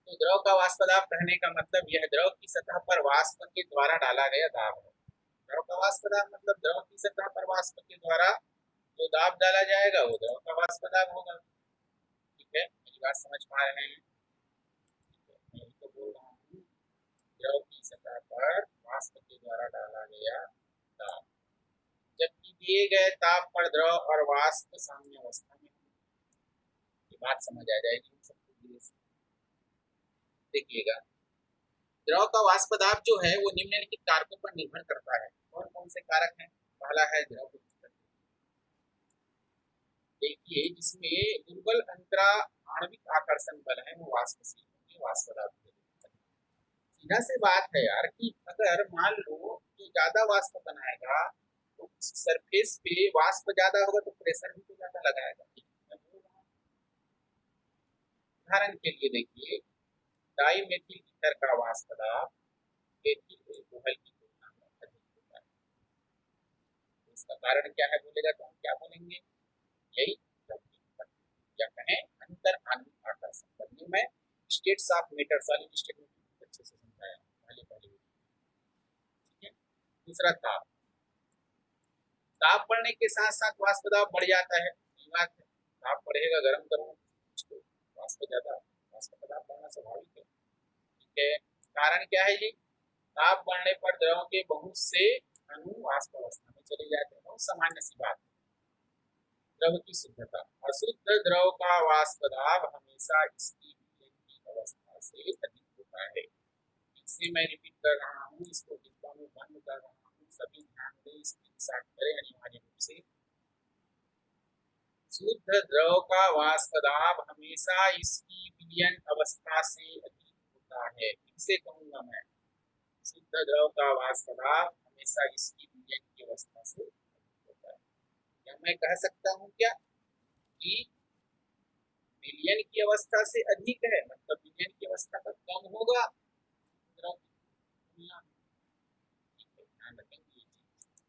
तो द्रव का वाष्प दाब कहने का मतलब यह द्रव की सतह पर वाष्प के द्वारा डाला गया दाब है। द्रव का वाष्प दाब मतलब द्रव की सतह पर वाष्प के द्वारा जो दाब डाला जाएगा वो द्रव का वाष्प दाब होगा। ठीक है, मेरी बात समझ पा रहे हैं? मैं तो बोल रहा हूँ, द्रव की सतह पर वाष्प के द्वारा डाला गया दाब, जबकि दिए गए ताप पर द्रव और वाष्प साम्य अवस्था में, ये बात समझ आ जाएगी हम सबको धीरे से। देखिएगा, द्रव का वाष्प दाब जो है वो निम्नलिखित कारकों पर निर्भर करता है। कौन कौन से कारक हैं? पहला है द्रव गुरुत्व। देखिए, जिसमें दुर्बल अंतरा आणविक आकर्षण बल है वो वाष्पशील होंगे, वाष्प दाब। सीधा से बात है यार कि अगर मान लो जो ज्यादा वाष्प बनाएगा तो उस सरफेस पे वाष्प ज्यादा होगा तो प्रेशर भी तो ज्यादा लगाएगा। उदाहरण के लिए देखिए, डाईमेथिल ईथर का वाष्प दाब एथिल एल्कोहल की तुलना में अधिक होता है। इसका कारण क्या है बोलेगा तो हम क्या बोलेंगे? यही या कहें अंतर आणविक आकर्षण बल में states of matter solid state में अच्छे से समझाया पहले। ठीक है, दूसरा ताप। ताप बढ़ने के साथ साथ वाष्प दाब बढ़ जाता है, बात है। ताप बढ़ेगा, गर्म करो तो वाष्प दाब बढ़ना स्वाभाविक है। ठीक है, कारण क्या है जी? ताप बढ़ने पर द्रव के बहुत से अणु वाष्प अवस्था में चले जाते हैं, बहुत सामान्य सी बात है। द्रव की शुद्धता, अशुद्ध द्रव का वाष्प दाब हमेशा इसकी अवस्था से अधिक होता है। इसे मैं रिपीट कर रहा हूँ, इसको डिब्बा में बंद कर रहा हूँ, सभी ध्यान दें, स्क्रीनशॉट करें अनिवार्य रूप से। शुद्ध द्रव का वाष्प दाब हमेशा इसकी विलयन अवस्था से अधिक होता है। इसे कहूंगा मैं, शुद्ध द्रव का वाष्प दाब हमेशा इसकी विलयन की अवस्था से अधिक होता है। या मैं कह सकता हूँ क्या कि विलयन की अवस्था से अधिक है, मतलब विलयन की अवस्था पर कम होगा द्रव की तुलना में। ध्यान रखेंगे ये चीज।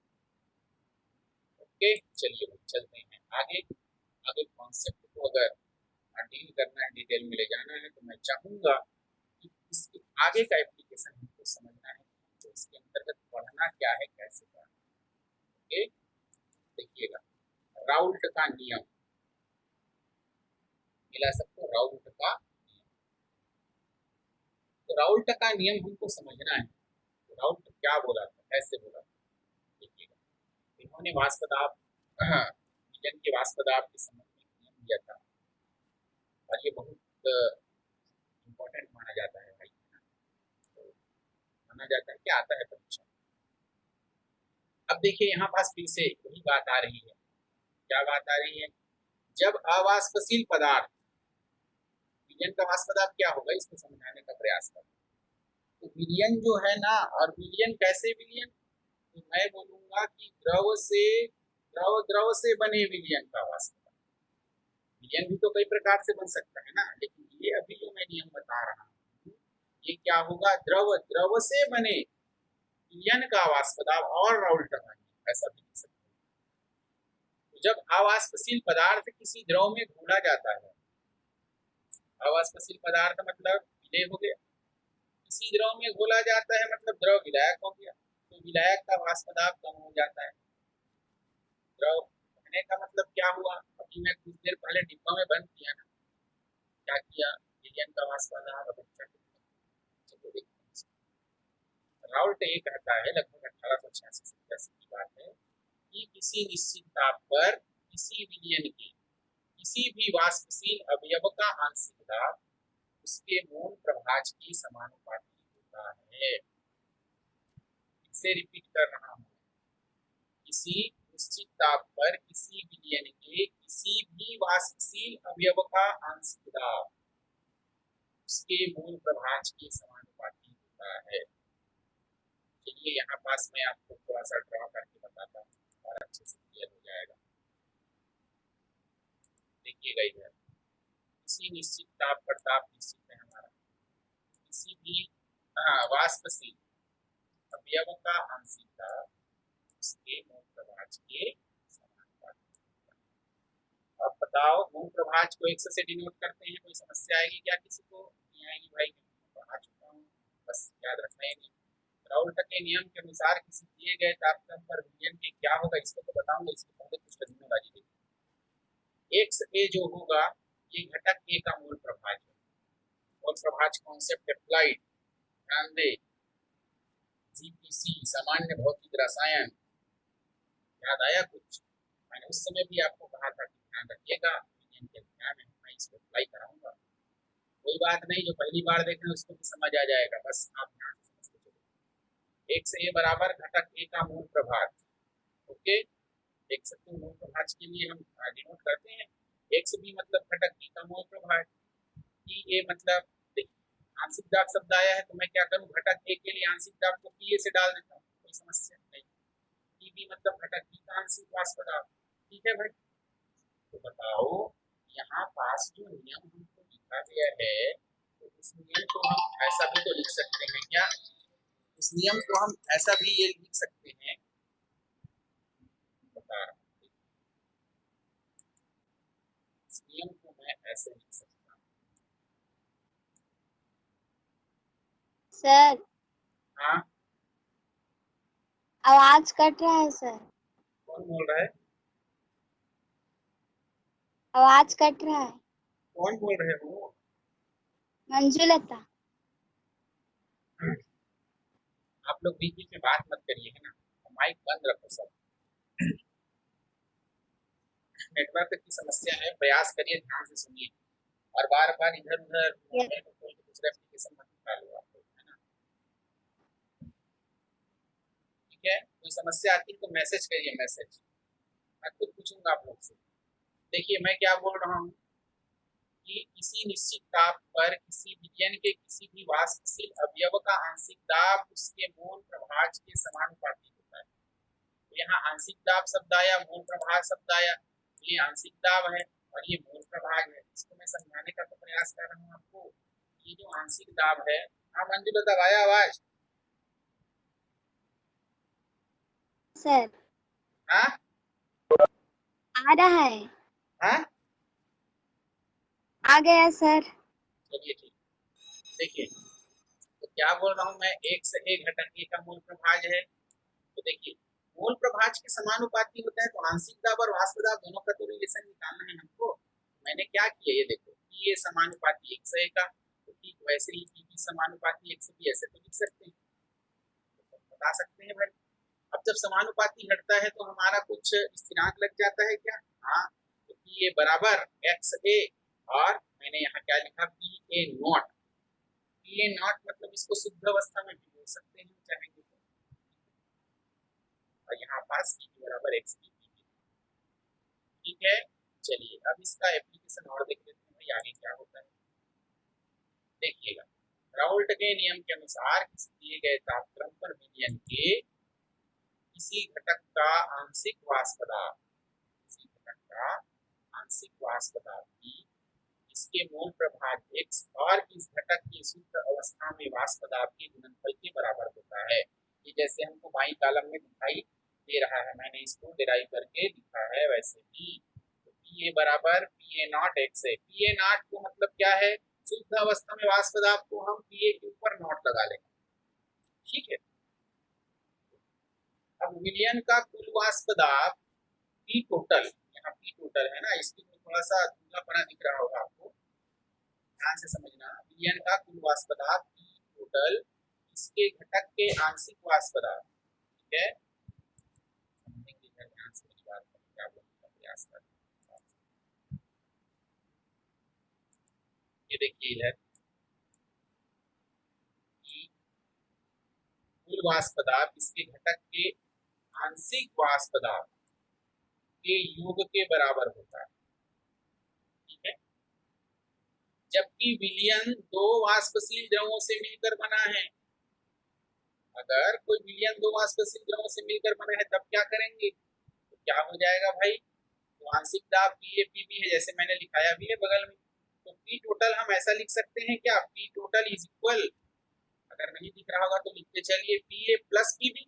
ओके, चलिए चलते हैं आगे। आगे कॉन्सेप्ट को अगर डील करना है, डिटेल में ले जाना है, तो मैं चाहूंगा कि इसके आगे का एप्लीकेशन हमको समझना है, तो इसके अंतर्गत पढ़ना क्या है, कैसे पढ़ना। ओके, देखिएगा, राउल्ट का नियम मिला सबको, राउल्ट का नियम। तो राउल्ट का नियम हमको समझना है, तो राउल्ट क्या बोला था, कैसे बोला था। देखिएगा, इन्होंने वाष्प दाब विलयन के वाष्प दाब के संबंध में नियम दिया था, और ये बहुत इम्पोर्टेंट माना जाता है भाई, तो माना जाता है, क्या आता है परीक्षा। अब देखिए, यहाँ पास फिर से वही बात आ रही है। क्या बात आ रही है? जब अवाष्पशील पदार्थ, विलयन का वाष्प दाब क्या होगा इसको समझाने का प्रयास करें। तो विलयन जो है ना, और विलयन कैसे विलयन, तो मैं बोलूंगा कि द्रव से बने विलयन का वाष्प दाब। विलयन भी तो कई प्रकार से बन सकता है ना, लेकिन ये अभी जो मैं नियम बता रहा हूँ ये क्या होगा, द्रव से बने विलयन का वाष्प दाब और राउल्ट का नियम, ऐसा भी लिख सकते हैं। तो जब अवाष्पशील पदार्थ किसी द्रव में घोला जाता है, अवाष्पशील पदार्थ मतलब विलय हो गया, किसी द्रव में घोला जाता है मतलब द्रव विलायक हो गया। तो विलायक का वाष्प दाब कम हो जाता है। द्रव कहने का मतलब क्या हुआ, अभी मैं कुछ देर पहले डिब्बा में बंद किया ना, क्या किया, विलयन का वाष्प दाब अब अच्छा चलो देखते हैं। राउल्ट ये कहता है लगभग 1886 की बात है कि किसी निश्चित ताप पर किसी विलयन के किसी भी वाष्पशील अवयव का आंशिक दाब उसके मूल प्रभाज के समानुपाती होता है। इसे रिपीट कर रहा हूं, किसी निश्चित ताप पर किसी विलयन के किसी भी वाष्पशील अवयव का आंशिक दाब उसके मूल प्रभाज के समानुपाती होता है। चलिए यहाँ पास मैं आपको थोड़ा सा ड्रॉ करके बताता हूँ और अच्छे से क्लियर हो जाएगा। देखिएगा इधर, किसी निश्चित ताप पर, ताप निश्चित है हमारा, किसी भी वाष्पशील अवयव का आंशिक दाब उसके मूल प्रभाज के समानुपाती। अब बताओ मूल प्रभाज को 100 से डिनोट करते हैं, कोई समस्या आएगी क्या किसी को? नहीं आएगी भाई, मैं पढ़ा चुका हूँ, बस याद रखना ही नहीं। राउल्ट के नियम के अनुसार किसी दिए गए तापक्रम पर विलयन के क्या होगा इसको तो बताऊंगा, इसके पहले कुछ टर्मिनोलॉजी देखिए। एक्स ए जो होगा ये घटक ए का मूल प्रभाज है। मूल प्रभाज कॉन्सेप्ट अप्लाइड, ध्यान दे, जीपीसी सामान्य भौतिक रसायन, याद आया कुछ? मैंने उस समय भी आपको कहा था कि ध्यान रखिएगा, विलयन के एग्जाम में मैं इसको अप्लाई कराऊंगा। कोई बात नहीं, जो पहली बार देख रहे हैं उसको भी समझ आ जाएगा, बस आप ध्यान से समझते चलो। एक से ए बराबर घटक ए का मूल प्रभाज, ओके, एक से मूल प्रभाज के लिए हम डिनोट करते हैं, एक से बी मतलब घटक बी का मूल प्रभाज, पी ए मतलब आंशिक दाब शब्द आया है तो मैं क्या करूं, घटक ए के लिए आंशिक दाब को पी ए से डाल देता हूं, कोई समस्या नहीं। पी बी मतलब घटक बी का आंशिक वाष्प दाब, ठीक है भाई। तो बताओ यहाँ पास जो नियम हमको लिखा गया है तो उस नियम को हम ऐसा भी तो लिख सकते हैं क्या, उस नियम को हम ऐसा भी ये लिख सकते हैं, बता रहा हूँ, इस नियम को मैं ऐसे लिख सकता हूँ। सर हाँ, आवाज कट रहा है सर, कौन बोल रहा है? आवाज कट रहा है। कौन बोल रहे हो? मंजुलता। आप लोग बीच बीच में बात मत करिए, है ना, माइक बंद रखो सब। नेटवर्क की समस्या है, प्रयास करिए, ध्यान से सुनिए और बार बार इधर उधर दूसरे एप्लीकेशन मत निकालो आप लोग, है ना, ठीक है। कोई समस्या आती है तो मैसेज करिए, मैसेज, मैं खुद पूछूंगा आप लोग से। देखिए मैं क्या बोल रहा हूँ कि किसी निश्चित ताप पर किसी विलयन के किसी भी वाष्पशील अवयव का आंशिक दाब उसके मूल प्रभाज के समानुपाती होता है। तो यहाँ आंशिक दाब शब्द आया, मूल प्रभाज शब्द आया, ये आंशिक दाब है और ये मूल प्रभाज है। इसको मैं समझाने का तो प्रयास कर रहा हूँ आपको। ये जो आंशिक दाब है, हाँ मंजुला आया आवाज? सर हाँ आ रहा है, हाँ, आ गया सर। चलिए ठीक। देखिए तो क्या बोल रहा हूँ मैं, एक से एक घटक ए का मूल प्रभाज है, तो देखिए मूल प्रभाज के समानुपाती होता है, तो आंशिक दाब और वाष्प दाब दोनों का तो रिलेशन निकालना है हमको। मैंने क्या किया, ये देखो कि ये समानुपाती एक से का, तो ठीक वैसे ही पी समानुपाती एक से बी, ऐसे तो लिख सकते हैं, तो बता सकते हैं भाई। अब जब समानुपाती हटता है तो हमारा कुछ स्थिरांक लग जाता है क्या? हाँ, तो पी ए बराबर एक्स ए, और मैंने यहाँ क्या लिखा, P A not. P A not मतलब इसको शुद्ध अवस्था में भी बोल सकते हैं चाहेंगे तो, और यहाँ पास पी बराबर एक्स पी, ठीक है। चलिए अब इसका एप्लीकेशन और देख लेते हैं भाई आगे क्या होता है। देखिएगा, राउल्ट के नियम के अनुसार किसी दिए गए तापक्रम पर विलयन के किसी घटक का आंशिक वाष्प दाब, किसी घटक का आंशिक वाष्प दाब की इसके मूल प्रभाज x और इस घटक की शुद्ध अवस्था में वाष्प दाब के गुणनफल के बराबर होता है। ये जैसे हमको बाई कॉलम में दिखाई दे रहा है, मैंने इसको डिराइव करके लिखा है वैसे ही। तो पी ए बराबर पी ए नॉट एक्स है। पी ए नॉट को मतलब क्या है, शुद्ध अवस्था में वाष्प दाब को हम पी ए के ऊपर नॉट लगा लेंगे, ठीक है। विलयन का कुल वाष्प दाब पी टोटल, यहाँ पी टोटल है ना, इसकी थोड़ा सा धुंधलापना दिख रहा होगा आपको, ध्यान से समझना। विलयन का कुल वाष्प दाब पी टोटल, इसके घटक के आंशिक वाष्प दाब, ठीक है, ध्यान से मेरी बात को क्या बोलने का प्रयास कर। ये देखिए इधर कुल वाष्प दाब इसके घटक के आंशिक वाष्प दाब के योग के बराबर होता है, ठीक है। जबकि विलयन दो वाष्पशील द्रवों से मिलकर बना है, अगर कोई विलयन दो वाष्पशील द्रवों से मिलकर बना है तब क्या करेंगे, तो क्या हो जाएगा भाई, तो आंशिक दाब PAPB है, जैसे मैंने लिखाया भी है बगल में, तो P टोटल हम ऐसा लिख सकते हैं क्या, P टोटल इज इक्वल, अगर नहीं दिख रहा होगा तो लिखते चलिए PA प्लस PB,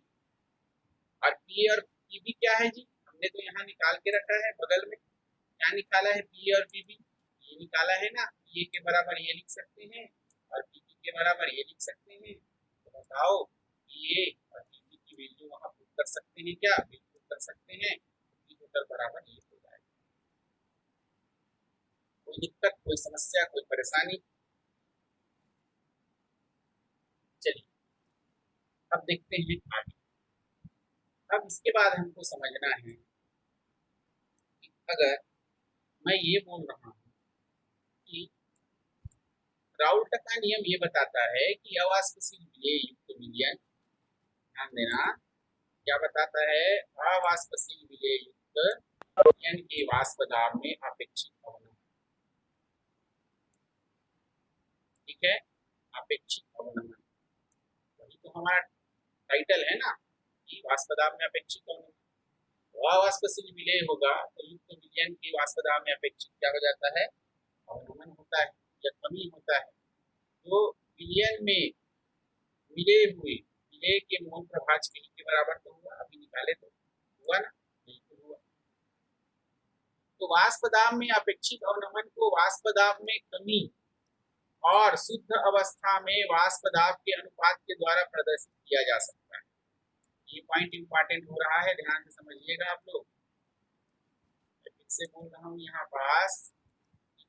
और PA और PB क्या है जी, हमने तो यहाँ निकाल के रखा है बगल में, क्या निकाला है, PA और PB, ये निकाला है ना, PA के बराबर ये लिख सकते हैं और PB के बराबर ये लिख सकते हैं, तो बताओ PA और PB की वैल्यू वहां पुट कर सकते हैं क्या, बिल्कुल कर सकते हैं, P टोटल बराबर ये हो जाएगा। कोई दिक्कत, कोई समस्या, कोई परेशानी? चलिए अब देखते हैं आगे। अब इसके बाद हमको समझना है कि अगर मैं ये बोल रहा हूँ कि राउल्ट का नियम ये बताता है कि अवाष्पशील विलेय युक्त विलयन, ध्यान देना, क्या बताता है, अवाष्पशील विलेय युक्त विलयन के वाष्प दाब में अपेक्षित अवनमन, ठीक है, अपेक्षित अवनमन, वही तो हमारा टाइटल है ना कि वाष्प दाब में अपेक्षित अवनमन। अवाष्पशील विलेय होगा तो युक्त विलयन के वाष्प दाब में अपेक्षित क्या हो जाता है, अवनमन होता है या कमी होता है। तो विलयन में मिले हुए विलेय के मोल प्रभाज के के बराबर तो हुआ, अभी निकाले तो हुआ ना, बिल्कुल हुआ। तो वाष्प दाब में अपेक्षित अवनमन को वाष्प दाब में कमी और शुद्ध अवस्था में वाष्प दाब के अनुपात के द्वारा प्रदर्शित किया जा सकता है। ये पॉइंट इंपॉर्टेंट हो रहा है, ध्यान से समझिएगा आप लोग। फिर से बोल रहा हूँ यहाँ पास,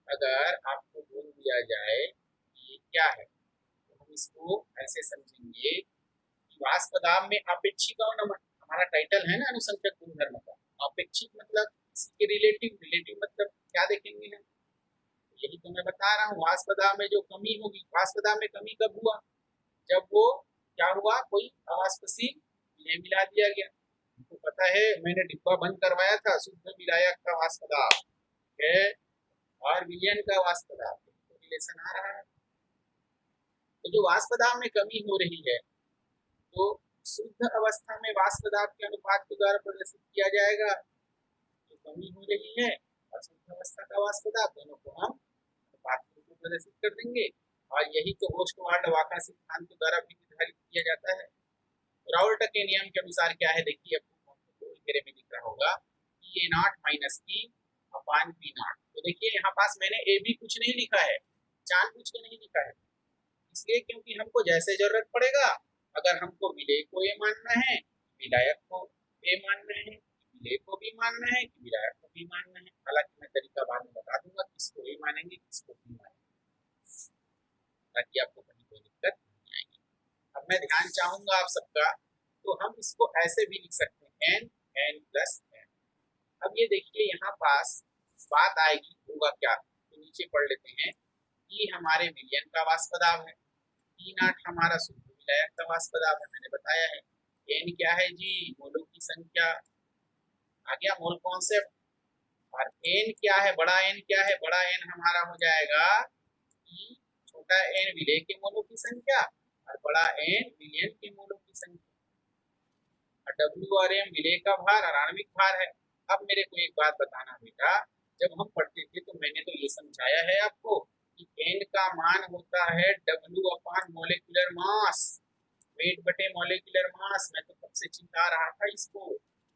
अगर आपको बोल दिया जाए कि ये क्या है तो हम इसको ऐसे समझेंगे कि वाष्प दाब में अपेक्षित अवनमन, हमारा टाइटल है ना अनुसंख्यक गुणधर्म का, अपेक्षित मतलब इसके रिलेटिव, रिलेटिव मतलब क्या देखेंगे हम, यही तो मैं बता रहा हूँ। वाष्प दाब में जो कमी होगी, वाष्प दाब में कमी कब हुआ, जब वो क्या हुआ, कोई अवाष्पशील विलेय मिला दिया गया। आपको पता है मैंने डिब्बा बंद करवाया था, शुद्ध विलायक का वाष्प दाब है और विलयन का वाष्प दाब, तो रिलेशन आ रहा है। तो जो वाष्प दाब में कमी हो रही है तो शुद्ध अवस्था में वाष्प दाब के अनुपात के द्वारा प्रदर्शित किया जाएगा, जो कमी हो रही है और शुद्ध अवस्था का वाष्प दाब, दोनों को हम अनुपात के रूप में प्रदर्शित कर देंगे। और यही तो ओस्टवाल्ड-वाका सिद्धांत के द्वारा भी निर्धारित किया जाता है। राउल्ट के नियम के अनुसार क्या है, देखिए आपको मेरे में दिख रहा होगा E A0 माइनस E अपान P0। तो देखिए यहाँ पास मैंने ए भी कुछ नहीं लिखा है, जानबूझ के नहीं लिखा है, इसलिए क्योंकि हमको जैसे जरूरत पड़ेगा, अगर हमको विलेय को ए मानना है, विलायक को ए मानना है, विलेय को भी मानना है, विलायक को भी मानना है। हालांकि मैं तरीका बाद में बता दूंगा किसको ए मानेंगे किसको बी मानेंगे, ताकि आपको कहीं कोई दिक्कत नहीं आएगी। अब मैं ध्यान चाहूंगा आप सबका, तो हम इसको ऐसे भी लिख सकते हैं n n प्लस n। अब ये देखिए यहाँ पास बात आएगी, होगा क्या, तो नीचे पढ़ लेते हैं कि हमारे विलयन का वाष्प दाब है, P0 हमारा शुद्ध विलायक का वाष्प दाब है, मैंने बताया है। n क्या है जी, मोलों की संख्या, आ गया मोल कॉन्सेप्ट। और n क्या है, बड़ा N क्या है, बड़ा N हमारा हो जाएगा कि छोटा n विलेय के मोलों की संख्या और बड़ा N विलयन के मोलों की संख्या। W और M विलेय का भार और आणविक भार है। अब मेरे को एक बात बताना बेटा, जब हम पढ़ते थे तो मैंने तो ये समझाया है आपको कि N का मान होता है W अपान मोलिकुलर मास, वेट बटे मोलिकुलर मास। मैं तो कब से चिंता रहा था इसको,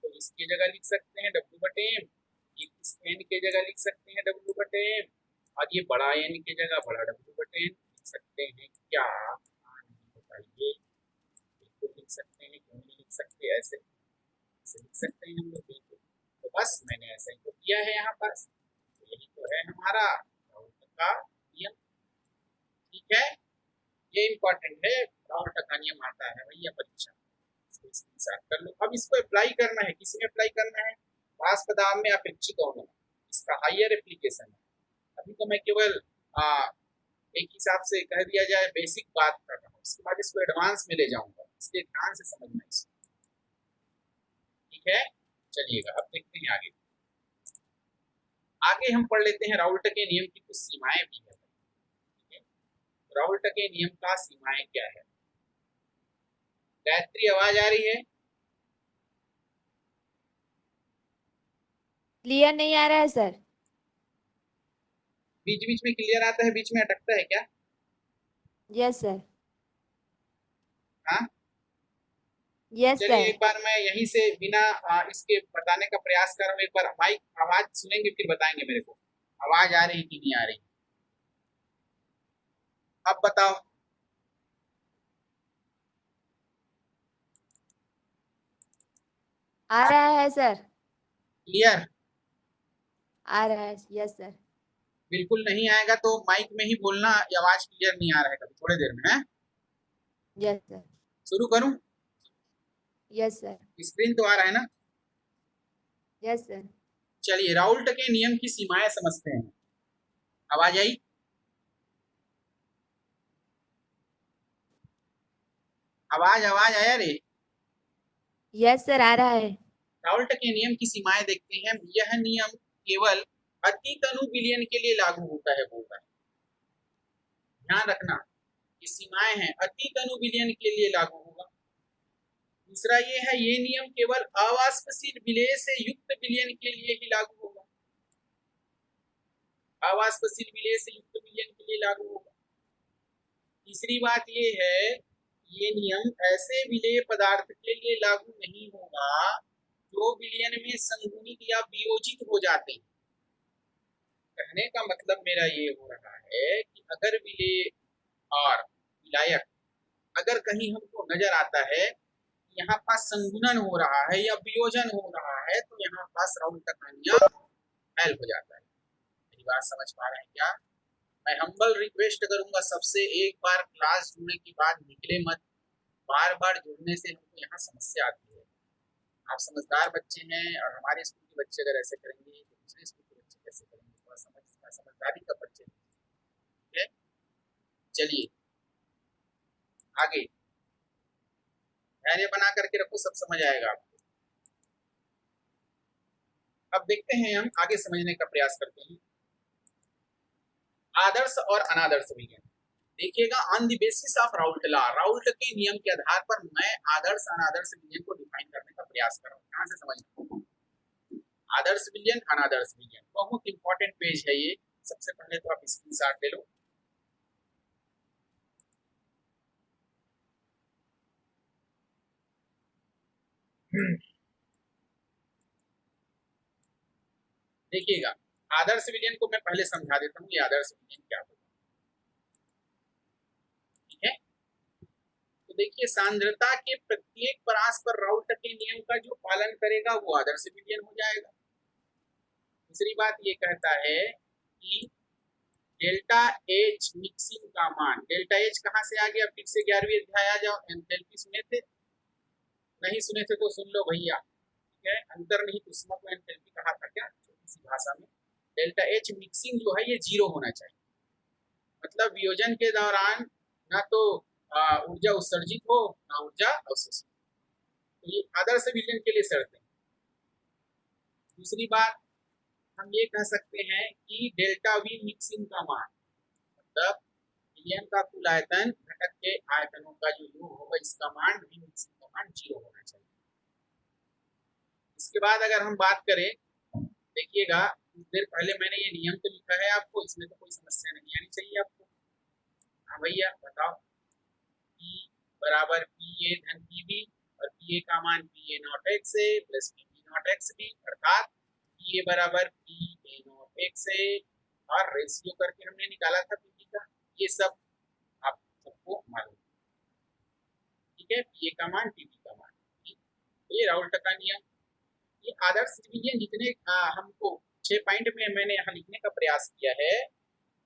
तो इसकी जगह लिख सकते हैं W बटे M, इस N के जगह लिख सकते हैं W बटे M, और ये बड़ा N की जगह बड़ा W बटे M लिख सकते हैं क्या, बताइए। बिल्कुल लिख सकते हैं, क्यों नहीं लिख सकते ऐसे। ऐसे लिख सकते हैं हम लोग बिल्कुल। तो बस मैंने ऐसा ही तो किया है यहाँ पर, तो यही तो है हमारा राउल्ट का नियम। ठीक है, ये इंपॉर्टेंट है, राउल्ट का नियम आता है भैया परीक्षा, इसको स्क्रीनशॉट कर लो। अब इसको अप्लाई करना है, किसमें अप्लाई करना है? पास पदार्थ में अपेक्षित होना, इसका हायर एप्लीकेशन है। अभी तो मैं केवल एक हिसाब से कह दिया जाए बेसिक बात कर रहा हूँ, उसके बाद इसको एडवांस में ले जाऊंगा, इसलिए ध्यान से समझना इसको। ठीक है, चलिएगा अब देखते हैं आगे। आगे हम पढ़ लेते हैं राउल्ट के नियम की कुछ सीमाएं भी है। ठीक है, राउल्ट के नियम का सीमाएं क्या है? गायत्री आवाज आ रही है? क्लियर नहीं आ रहा है सर। बीच बीच में क्लियर आता है, बीच में अटकता है क्या? Yes sir. हाँ, यस चलिए सर। एक बार मैं यहीं से बिना इसके बताने का प्रयास कर रहा हूँ। एक बार माइक आवाज सुनेंगे फिर बताएंगे मेरे को आवाज आ रही कि नहीं आ रही। अब बताओ। आ रहा है सर। क्लियर? आ रहा है, यस सर। बिल्कुल नहीं आएगा तो माइक में ही बोलना, आवाज क्लियर नहीं आ रहा है कभी, थोड़ी देर में है। Yes sir. शुरू करूं? Yes sir. स्क्रीन तो आ रहा है ना? Yes sir. चलिए राउल्ट के नियम की सीमाएं समझते हैं। आवाज आई? आवाज आवाज आया रे? यस सर, आ रहा है। राउल्ट के नियम की सीमाएं देखते हैं। यह नियम केवल अति तनु विलयन के लिए लागू होता है, बोलता है। ध्यान रखना, ये सीमाएं हैं, अति तनु विलयन के लिए लागू होगा। दूसरा ये है, ये नियम केवल अवाष्पशील विलय से युक्त विलयन के लिए ही लागू होगा। अवाष्पशील विलय से युक्त विलयन के लिए लागू होगा। तीसरी बात ये है, ये नियम ऐसे विलेय पदार्थ के लिए लागू नहीं होगा जो विलयन में संगुणित या वियोजित हो जाते हैं। कहने का मतलब मेरा ये हो रहा है कि अगर विलेय और विलायक अगर कहीं हमको नजर आता है यहाँ पास संगुणन हो रहा है या वियोजन हो रहा है, तो यहाँ पास राउल्ट का नियम फेल हो जाता है। मेरी बात समझ पा रहे हैं क्या? मैं हम्बल रिक्वेस्ट करूंगा सबसे, एक बार क्लास जुड़ने के बाद निकले मत। बार बार जुड़ने से हमको यहाँ समस्या आती है। आप समझदार बच्चे हैं और हमारे स्कूल के बच्चे अगर ऐसे करेंगे तो दूसरे स्कूल के बच्चे कैसे करेंगे? थोड़ा समझदारी का परिचय। ठीक है, चलिए आगे धैर्य बना करके रखो, सब समझ आएगा आपको। अब देखते हैं, हम आगे समझने का प्रयास करते हैं। आदर्श और अनादर्श विलयन देखिएगा। On the basis of Raoult law, Raoult के नियम के आधार पर मैं आदर्श अनादर्श विलयन को डिफाइन करने का प्रयास कर रहा हूँ। ध्यान से समझना, आदर्श विलयन अनादर्श विलयन बहुत इंपॉर्टेंट पेज है ये। सबसे पहले तो आप स्क्रीनशॉट ले लो। देखिएगा, आदर्श विलयन को मैं पहले समझा देता हूँ, ये आदर्श विलयन क्या होगा। ठीक है, तो देखिए सांद्रता के प्रत्येक परास पर राउल्ट के नियम का जो पालन करेगा वो आदर्श विलयन हो जाएगा। दूसरी बात ये कहता है कि डेल्टा एच मिक्सिंग का मान, डेल्टा एच कहाँ से आ गया? फिर से 11वीं अध्याय आ जाओ। एंथैल्पी सुने थे? नहीं सुने थे तो सुन लो भैया। ठीक है, अंतर्निहित ऊष्मा को एंथैल्पी कहा था क्या छोटी सी भाषा में? डेल्टा एच मिक्सिंग जो है ये 0 होना चाहिए, मतलब वियोजन के दौरान ना तो ऊर्जा उत्सर्जित हो ना ऊर्जा अवशोषित। तो ये आदर्श विलयन के लिए शर्त है। दूसरी बात हम ये कह सकते हैं कि डेल्टा वी मिक्सिंग का मान, मतलब विलयन का कुल आयतन घटक के आयतनों का जो योग होगा इसका मान, वी मिक्सिंग का मान 0 होना चाहिए। इसके बाद अगर हम बात करें, देखिएगा कुछ देर पहले मैंने ये नियम तो लिखा है आपको, इसमें तो कोई समस्या नहीं आनी चाहिए आपको। हाँ भैया बताओ, P बराबर पी ए धन पी बी और पी ए का मान P A naught X A प्लस P B naught X B, अर्थात पी ए बराबर P A naught X A और रेशियो करके हमने निकाला था पी बी का, ये सब आप सबको मालूम। ठीक है, पी ए का मान पी बी का मान। ठीक, तो ये राउल्ट का नियम। ये आदर्श विलियन जितने हमको 6 पॉइंट में मैंने यहाँ लिखने का प्रयास किया है,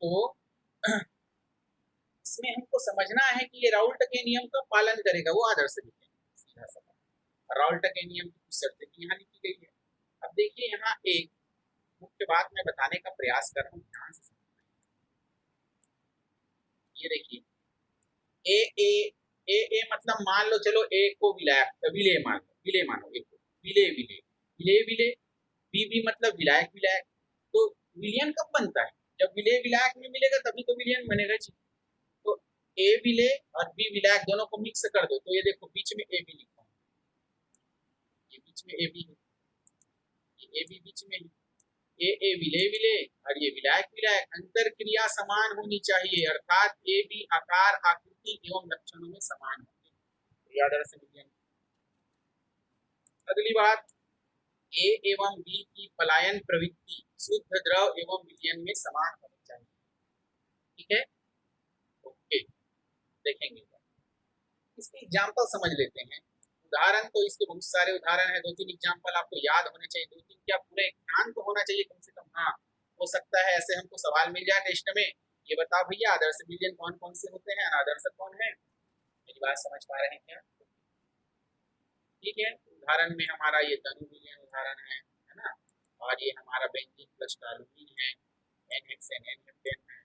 तो इसमें हमको समझना है कि ये राउल्ट के नियम का पालन करेगा वो आदर्श विलियन। सीधा सवाल, राउल्ट के नियम की कुछ शर्तें यहाँ लिखी गई है। अब देखिए यहाँ एक मुख्य बात मैं बताने का प्रयास कर रहा हूँ, ध्यान से समझिए। ये देखिए ए ए ए ए मतलब मान लो, चलो ए को विलायक विलेय मान लो, विलेय मानो, एक विलेय विलेय विलेय विलेय, बी बी मतलब विलायक विलायक। तो विलियन कब बनता है? जब विलेय विलायक में मिलेगा तभी तो विलियन बनेगा जी। तो ए विलेय और बी विलायक दोनों को मिक्स कर दो, तो ये देखो बीच में ए बी लिखा है, ये बीच में ए बी है, ये ए बी बीच में है, ए ए विलेय विलेय और ये विलायक विलायक। अंतर क्रिया समान होनी चाहिए, अर्थात ए बी आकार आकृति एवं लक्षणों में समान होंगे, आदर्श विलियन। अगली बात, ए एवं बी की पलायन प्रवृत्ति शुद्ध द्रव एवं विलियन में समान होनी चाहिए। ठीक है, ओके, देखेंगे इसके एग्जाम्पल समझ लेते हैं। उदाहरण तो इसके बहुत सारे उदाहरण है, 2-3 एग्जाम्पल आपको याद होने चाहिए, 2-3 क्या पूरे ज्ञान तो होना चाहिए कम से कम। हाँ, हो सकता है ऐसे हमको सवाल मिल जाए टेस्ट में, ये बताओ भैया आदर्श विलियन कौन कौन से होते हैं, अनादर्श कौन है। मेरी बात समझ पा रहे हैं क्या? ठीक है, उदाहरण में हमारा ये तनु विलियन उदाहरण है ना, और ये हमारा बेंजीन प्लस टॉलुइन है, NHN NH10 है,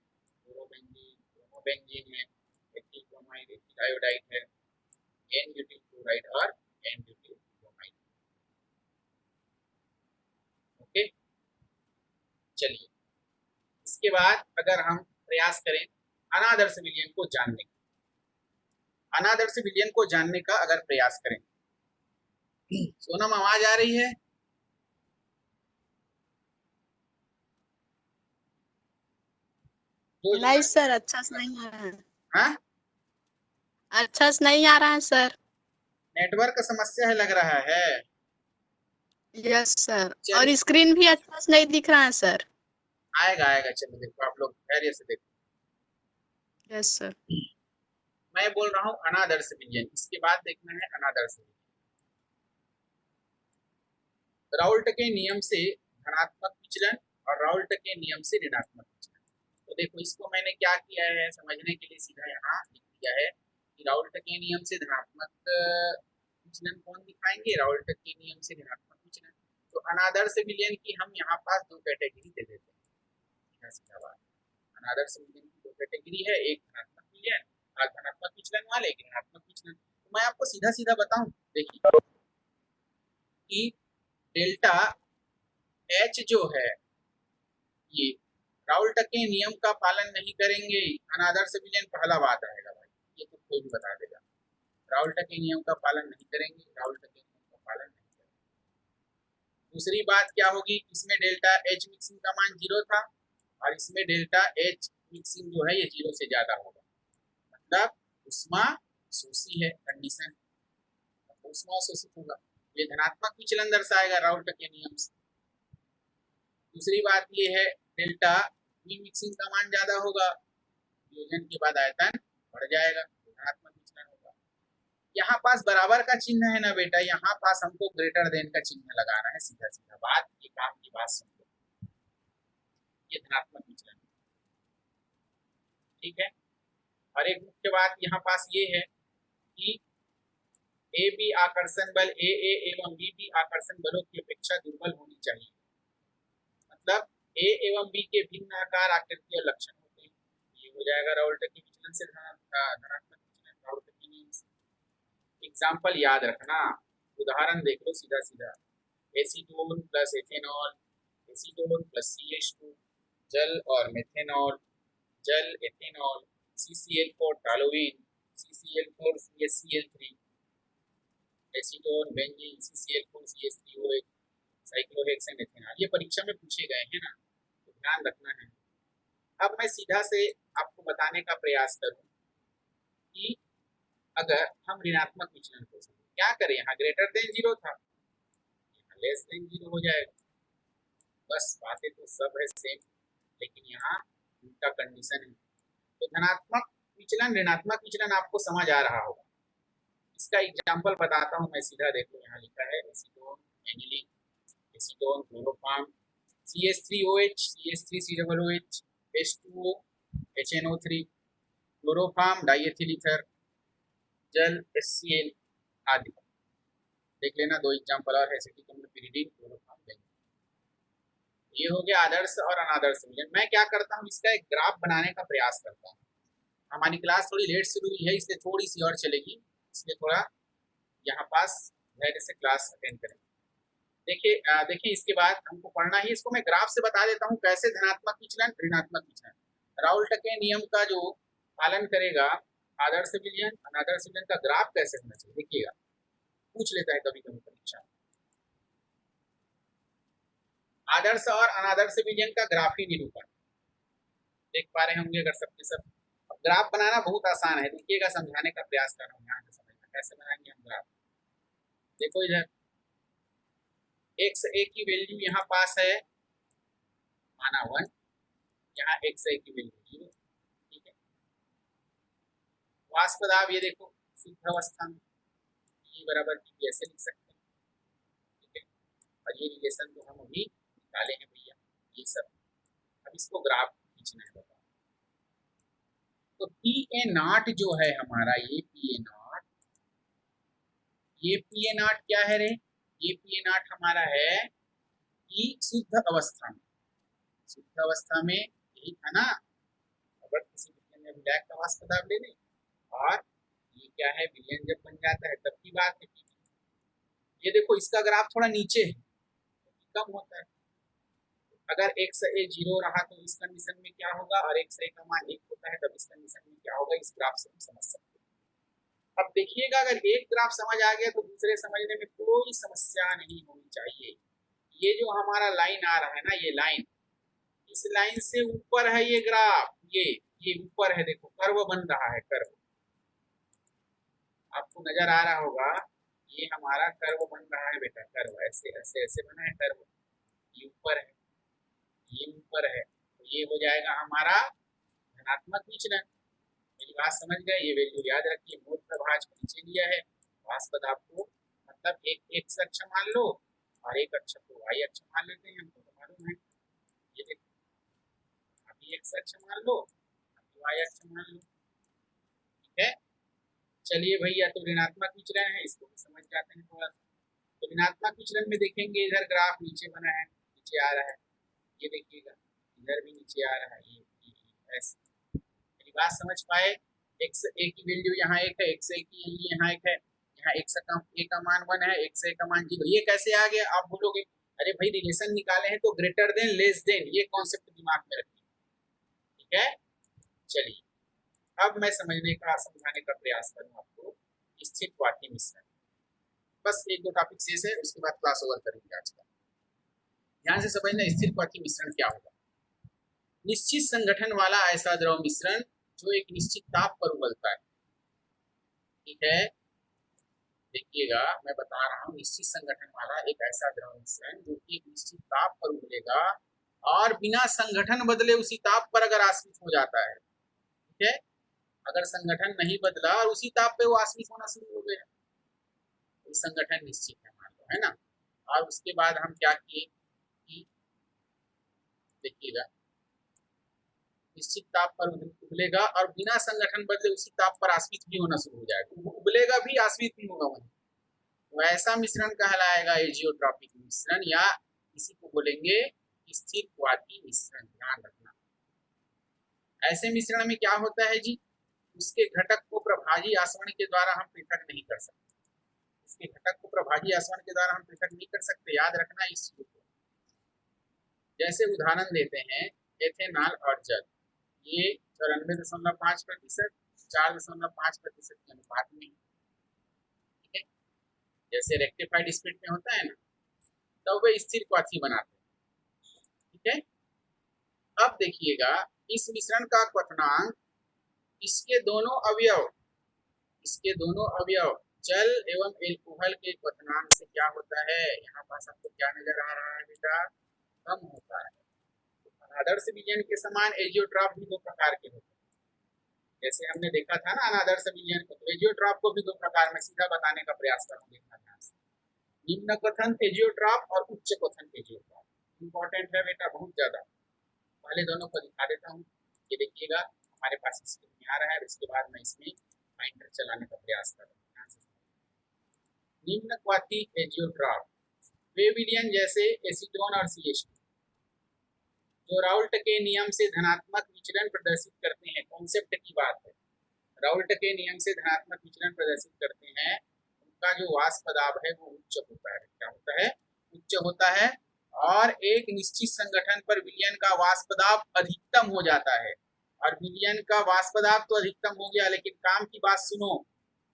क्लोरोबेंजीन ब्रोमोबेंजीन है, एथिल ब्रोमाइड एथिल आयोडाइड है, N-ब्यूटिल क्लोराइड और N-ब्यूटिल ब्रोमाइड। ओके, चलिए इसके बाद अगर हम प्रयास करें अनादर्श विलियन को जानने का, अनादर्श विलियन को जानने का अगर प्रयास करें, सोनम आवाज आ रही है? नहीं सर, अच्छा से नहीं आ रहा है। हाँ, अच्छा से नहीं आ रहा है सर। नेटवर्क का समस्या है लग रहा है। यस सर, और चलिए स्क्रीन भी अच्छा से नहीं दिख रहा है सर। आएगा आएगा, चलो देखो आप लोग धैर्य से देखो। Yes sir. मैं बोल रहा हूँ अनादर्श विलियन, इसके बाद देखना है अनादर्श विलियन। राउल्ट के नियम से धनात्मक विचलन और राउल्ट के नियम से ऋणात्मक विचलन। तो देखो इसको मैंने क्या किया है समझने के लिए, सीधा यहाँ लिख दिया है कि राउल्ट के नियम से धनात्मक विचलन कौन दिखाएंगे, राउल्ट के नियम से ऋणात्मक विचलन। तो अनादर्श विलियन की हम यहाँ पास 2 कैटेगरी दे देते हैं, सीधा बात। अनादर्श विलियन की 2 कैटेगरी है, एक धनात्मक विलियन और धनात्मक विचलन वाले, एक ऋणात्मक विचलन। तो मैं आपको सीधा सीधा बताऊं, देखिए कि डेल्टा एच जो है ये राउल्ट के नियम का पालन नहीं करेंगे, अनादर्श विलियन पहला बात आएगा भाई, ये तो कोई भी बता देगा। राउल्ट के नियम का पालन नहीं करेंगे, राउल्ट के नियम का पालन नहीं करेंगे। दूसरी बात क्या होगी, इसमें डेल्टा एच मिक्सिंग का मान 0 था और इसमें डेल्टा एच मिक्सिंग जो है ये 0 से ज्यादा होगा, मतलब उष्मा शोषी है कंडीशन, उष्मा शोषित होगा, ये धनात्मक विचलन दर्शाएगा राउल्ट के नियम से। दूसरी बात ये है डेल्टा बी मिक्सिंग का मान ज्यादा होगा, वियोजन के बाद आयतन बढ़ जाएगा, धनात्मक विचलन होगा। यहाँ पास बराबर का चिन्ह है ना बेटा, यहाँ पास हमको ग्रेटर देन का चिन्ह लगाना है, सीधा सीधा बात, ये काम की बात समझो, ये धनात्मक विचलन। ठीक है, और एक मुख्य बात यहाँ पास ये है कि ए बी आकर्षण बल ए ए एवं बी बी आकर्षण बलों की अपेक्षा दुर्बल होनी चाहिए, मतलब ए एवं बी के भिन्न आकार आकृति और लक्षण होते हैं, ये हो जाएगा राउल्ट के विचलन से धनात्मक विचलन, राउल्ट के नियम से। एग्जाम्पल याद रखना, उदाहरण देख लो सीधा सीधा, acetone plus ethanol, acetone plus CH2, जल और मेथेनॉल, जल ethanol, CCl4 toluene, CCl4 CHCl3, acetone benzene CCl4 CH3OH, cyclohexane ethanol. ये परीक्षा में पूछे गए हैं ना, तो ध्यान रखना है। अब मैं सीधा से आपको बताने का प्रयास करूं कि अगर हम ऋणात्मक विचलन को समझें, क्या करें, यहाँ ग्रेटर देन 0 था, यहाँ लेस देन 0 हो जाएगा, बस बातें तो सब है सेम, लेकिन यहाँ उनका कंडीशन है। तो धनात्मक विचलन ऋणात्मक विचलन आपको समझ आ रहा होगा। इसका एग्जाम्पल बताता हूँ मैं, सीधा देखो यहाँ लिखा है acetone aniline acetone, chloroform, CH3OH, CH3COOH, H2O, HNO3, chloroform, diethyl ether, जल, HCl आदि। देख लेना, 2 एग्जाम्पल और है, एसिटिक अम्ल, pyridine, क्लोरोफॉर्म, बेंजीन। ये हो गया आदर्श और अनादर्श विलयन। मैं क्या करता हूँ, इसका एक ग्राफ बनाने का प्रयास करता हूँ। हमारी क्लास थोड़ी लेट शुरू हुई है, इसलिए थोड़ी सी और चलेगी, इसलिए थोड़ा यहाँ पास धैर्य से क्लास अटेंड करें। देखिए इसके बाद हमको पढ़ना ही, इसको मैं ग्राफ से बता देता हूँ कैसे धनात्मक विचलन, ऋणात्मक विचलन, राउल्ट-टके नियम का जो पालन करेगा आदर्श विलयन, अनादर्श विलयन का ग्राफ कैसे होना चाहिए। देखिएगा, पूछ लेता है कभी कभी परीक्षा, आदर्श और अनादर्श विलयन का ग्राफी निरूपण। देख पा रहे होंगे अगर सबके सब। अब ग्राफ बनाना बहुत आसान है, देखिएगा, समझाने का प्रयास कर रहा हूँ, यहाँ से समझना कैसे बनाएंगे हम ग्राफ। देखो इधर XA की वैल्यू यहाँ पास है माना 1, यहाँ XA की वैल्यू 0, ठीक है। वाष्प दाब ये देखो शुद्ध अवस्था में E बराबर P ऐसे लिख सकते हैं, ठीक है। और ये रिलेशन तो हम अभी निकाले हैं भैया, ये सब। अब इसको ग्राफ खींचना है, बताओ। तो PA0 जो है हमारा, ये PA0 क्या है रे? ये PA0 हमारा है कि शुद्ध अवस्था में, शुद्ध अवस्था में यही था ना, अगर किसी विलयन में ब्लैक का वाष्प दाब ले लें, और ये क्या है, विलयन जब बन जाता है तब की बात है। ये देखो इसका ग्राफ थोड़ा नीचे है, कम होता है। अगर XA 0 रहा तो इस कंडीशन में क्या होगा, और XA का मान 1 होता है तब इस कंडीशन में क्या होगा, इस ग्राफ से हम समझ सकते हैं। अब देखिएगा, अगर एक ग्राफ समझ आ गया तो दूसरे समझने में कोई समस्या नहीं होनी चाहिए। ये जो हमारा लाइन आ रहा है ना, ये लाइन, इस लाइन से ऊपर है ये ग्राफ, ये ऊपर है, देखो कर्व बन रहा है, कर्व आपको नजर आ रहा होगा, ये हमारा कर्व बन रहा है बेटा, कर्व ऐसे ऐसे ऐसे बना है कर्व, ये ऊपर है, ये ऊपर है, तो ये हो जाएगा हमारा धनात्मक विचलन। मेरी बात समझ गए? ये वैल्यू याद रखिए, मोट प्रभाज को नीचे लिया है, वाष्प दाब को मतलब एक एक्स अक्ष मान लो और एक अक्ष को वाई अक्ष मान लेते हैं, हमको तो मालूम है। ये देखो, अभी एक्स अक्ष मान लो, अभी वाई अक्ष मान लो, ठीक है। चलिए भैया, तो ऋणात्मक विचलन है, इसको भी समझ जाते हैं थोड़ा सा। तो ऋणात्मक विचलन में देखेंगे, इधर ग्राफ नीचे बना है, नीचे आ रहा है, ये देखिएगा इधर भी नीचे आ रहा है, ये ऐसे। मेरी बात समझ पाए? XA की वैल्यू यहाँ 1 है, XA की वैल्यू यहाँ 1 है, यहाँ XA का मान 1 है, XA का मान 0। ये कैसे आ गया आप बोलोगे, अरे भाई रिलेशन निकाले हैं तो ग्रेटर देन लेस देन, ये कॉन्सेप्ट दिमाग में रखिए, ठीक है। चलिए अब मैं समझाने का प्रयास करूँ आपको स्थिर क्वाथी मिश्रण। बस 1-2 टॉपिक शेष है, उसके बाद क्लास ओवर करेंगे आज का। ध्यान से समझना, स्थिर क्वाथी मिश्रण क्या होगा। निश्चित संगठन वाला ऐसा द्रव मिश्रण जो एक निश्चित ताप पर उबलता है, ठीक है। देखिएगा, मैं बता रहा हूँ, निश्चित संगठन वाला एक ऐसा द्रव मिश्रण जो कि एक निश्चित ताप पर उबलेगा और बिना संगठन बदले उसी ताप पर अगर आश्रित हो जाता है, ठीक है। अगर संगठन नहीं बदला और उसी ताप पे वो आश्रित होना शुरू हो गया, तो संगठन निश्चित है मान लो, है ना। और उसके बाद हम क्या किए कि देखिएगा, निश्चित ताप पर उबलेगा और बिना संगठन बदले उसी ताप पर आश्रित भी होना शुरू हो जाएगा, उबलेगा भी आश्रित भी होगा वहीं। तो ऐसा मिश्रण कहलाएगा एजियोट्रॉपिक मिश्रण, या इसी को बोलेंगे स्थिर क्वाथी मिश्रण। ध्यान रखना, ऐसे मिश्रण में क्या होता है जी, उसके घटक को प्रभाजी आसवण के द्वारा हम पृथक नहीं कर सकते, उसके घटक को प्रभाजी आसवण के द्वारा हम पृथक नहीं कर सकते, याद रखना इस चीज को। जैसे उदाहरण देते हैं, एथेनॉल और जल, ये 94.5%, 4.5% के अनुपात में, ठीक है। जैसे रेक्टिफाइड स्पिरिट में होता है ना, तब वे स्थिर क्वाथी बनाते हैं, ठीक है। अब देखिएगा, इस मिश्रण का क्वथनांक इसके दोनों अवयव जल एवं एल्कोहल के क्वथनांक से क्या होता है, यहाँ पास आपको क्या नजर आ रहा है बेटा, कम होता है। अनादर्श विलयन के समान एजियोट्रॉप भी 2 प्रकार के होते हैं, जैसे हमने देखा था ना अनादर्श विलयन को, तो एजियोट्रॉप को भी 2 प्रकार में सीधा बताने का प्रयास करूँ, देखना ध्यान से। निम्न कथन एजियोट्रॉप और उच्च कथन एजियोट्रॉप। इंपॉर्टेंट है बेटा, बहुत ज्यादा। पहले दोनों को दिखा देता हूँ, ये देखिएगा हमारे पास स्क्रीन में आ रहा है, उसके बाद मैं इसमें फाइंडर चलाने का प्रयास कर रहा हूँ। निम्न क्वाथी एजियोट्रॉप वे विलयन जैसे एसीटोन और CH2 जो राउल्ट के नियम से धनात्मक विचलन प्रदर्शित करते हैं। कॉन्सेप्ट की बात है, राउल्ट के नियम से धनात्मक विचलन प्रदर्शित करते हैं, उनका जो वाष्प दाब है वो उच्च होता है। क्या होता है? उच्च होता है। और एक निश्चित संगठन पर विलयन का वाष्प दाब अधिकतम हो जाता है। और विलयन का वाष्प दाब तो अधिकतम हो गया, लेकिन काम की बात सुनो,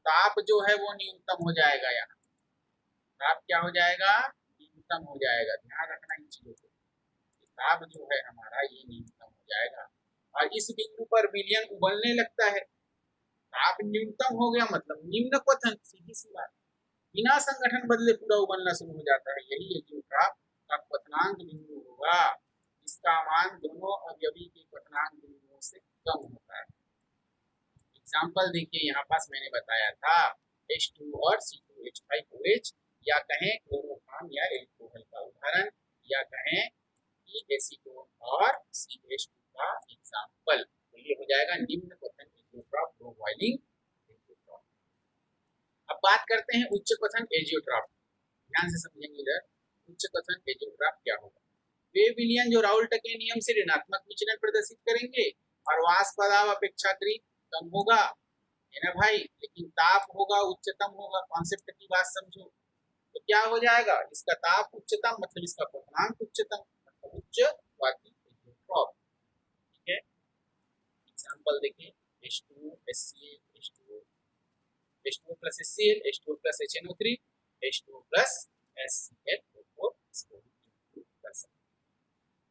ताप जो है वो न्यूनतम हो जाएगा। यहाँ ताप क्या हो जाएगा? न्यूनतम हो जाएगा। ध्यान रखना इन चीजों को। ताप जो है हमारा ये न्यूनतम हो जाएगा और इस बिंदु पर विलयन उबलने लगता है। ताप न्यूनतम हो गया मतलब निम्न क्वथन, सीधी सी बात, बिना संगठन बदले पूरा उबलना शुरू हो जाता है। यही एजियोट्रॉप का क्वथनांक बिंदु होगा। इसका मान दोनों अवयवी के क्वथनांक बिंदुओं से कम होता है। एग्जाम्पल देखिए, यहाँ पास मैंने बताया था H2 और C2H5OH, या कहें क्लोरोफॉर्म या एल्कोहल का उदाहरण, या कहें एसीटोन और CH2 का एग्जाम्पल। तो ये हो जाएगा निम्न क्वथन एजियोट्रॉप, लो बॉइलिंग एजियोट्रॉप। अब बात करते हैं उच्च क्वथन एजियोट्रॉप। ध्यान से समझेंगे इधर, उच्च क्वथन एजियोट्रॉप क्या होगा? वे विलयन जो राउल्ट के नियम से ऋणात्मक विचलन प्रदर्शित करेंगे और वाष्प दाब अपेक्षाकृत कम होगा, है ना भाई, लेकिन ताप होगा उच्चतम होगा। कॉन्सेप्ट की बात समझो। तो क्या हो जाएगा? इसका ताप उच्चतम मतलब इसका क्वथनांक उच्चतम, मतलब उच्च क्वाथी एजियोट्रॉप। ठीक है, एग्जांपल देखिए, H2 HCl H2 H2 plus HCl H2 plus HNO3 H2 plus HCl को इसको कर सकते हैं।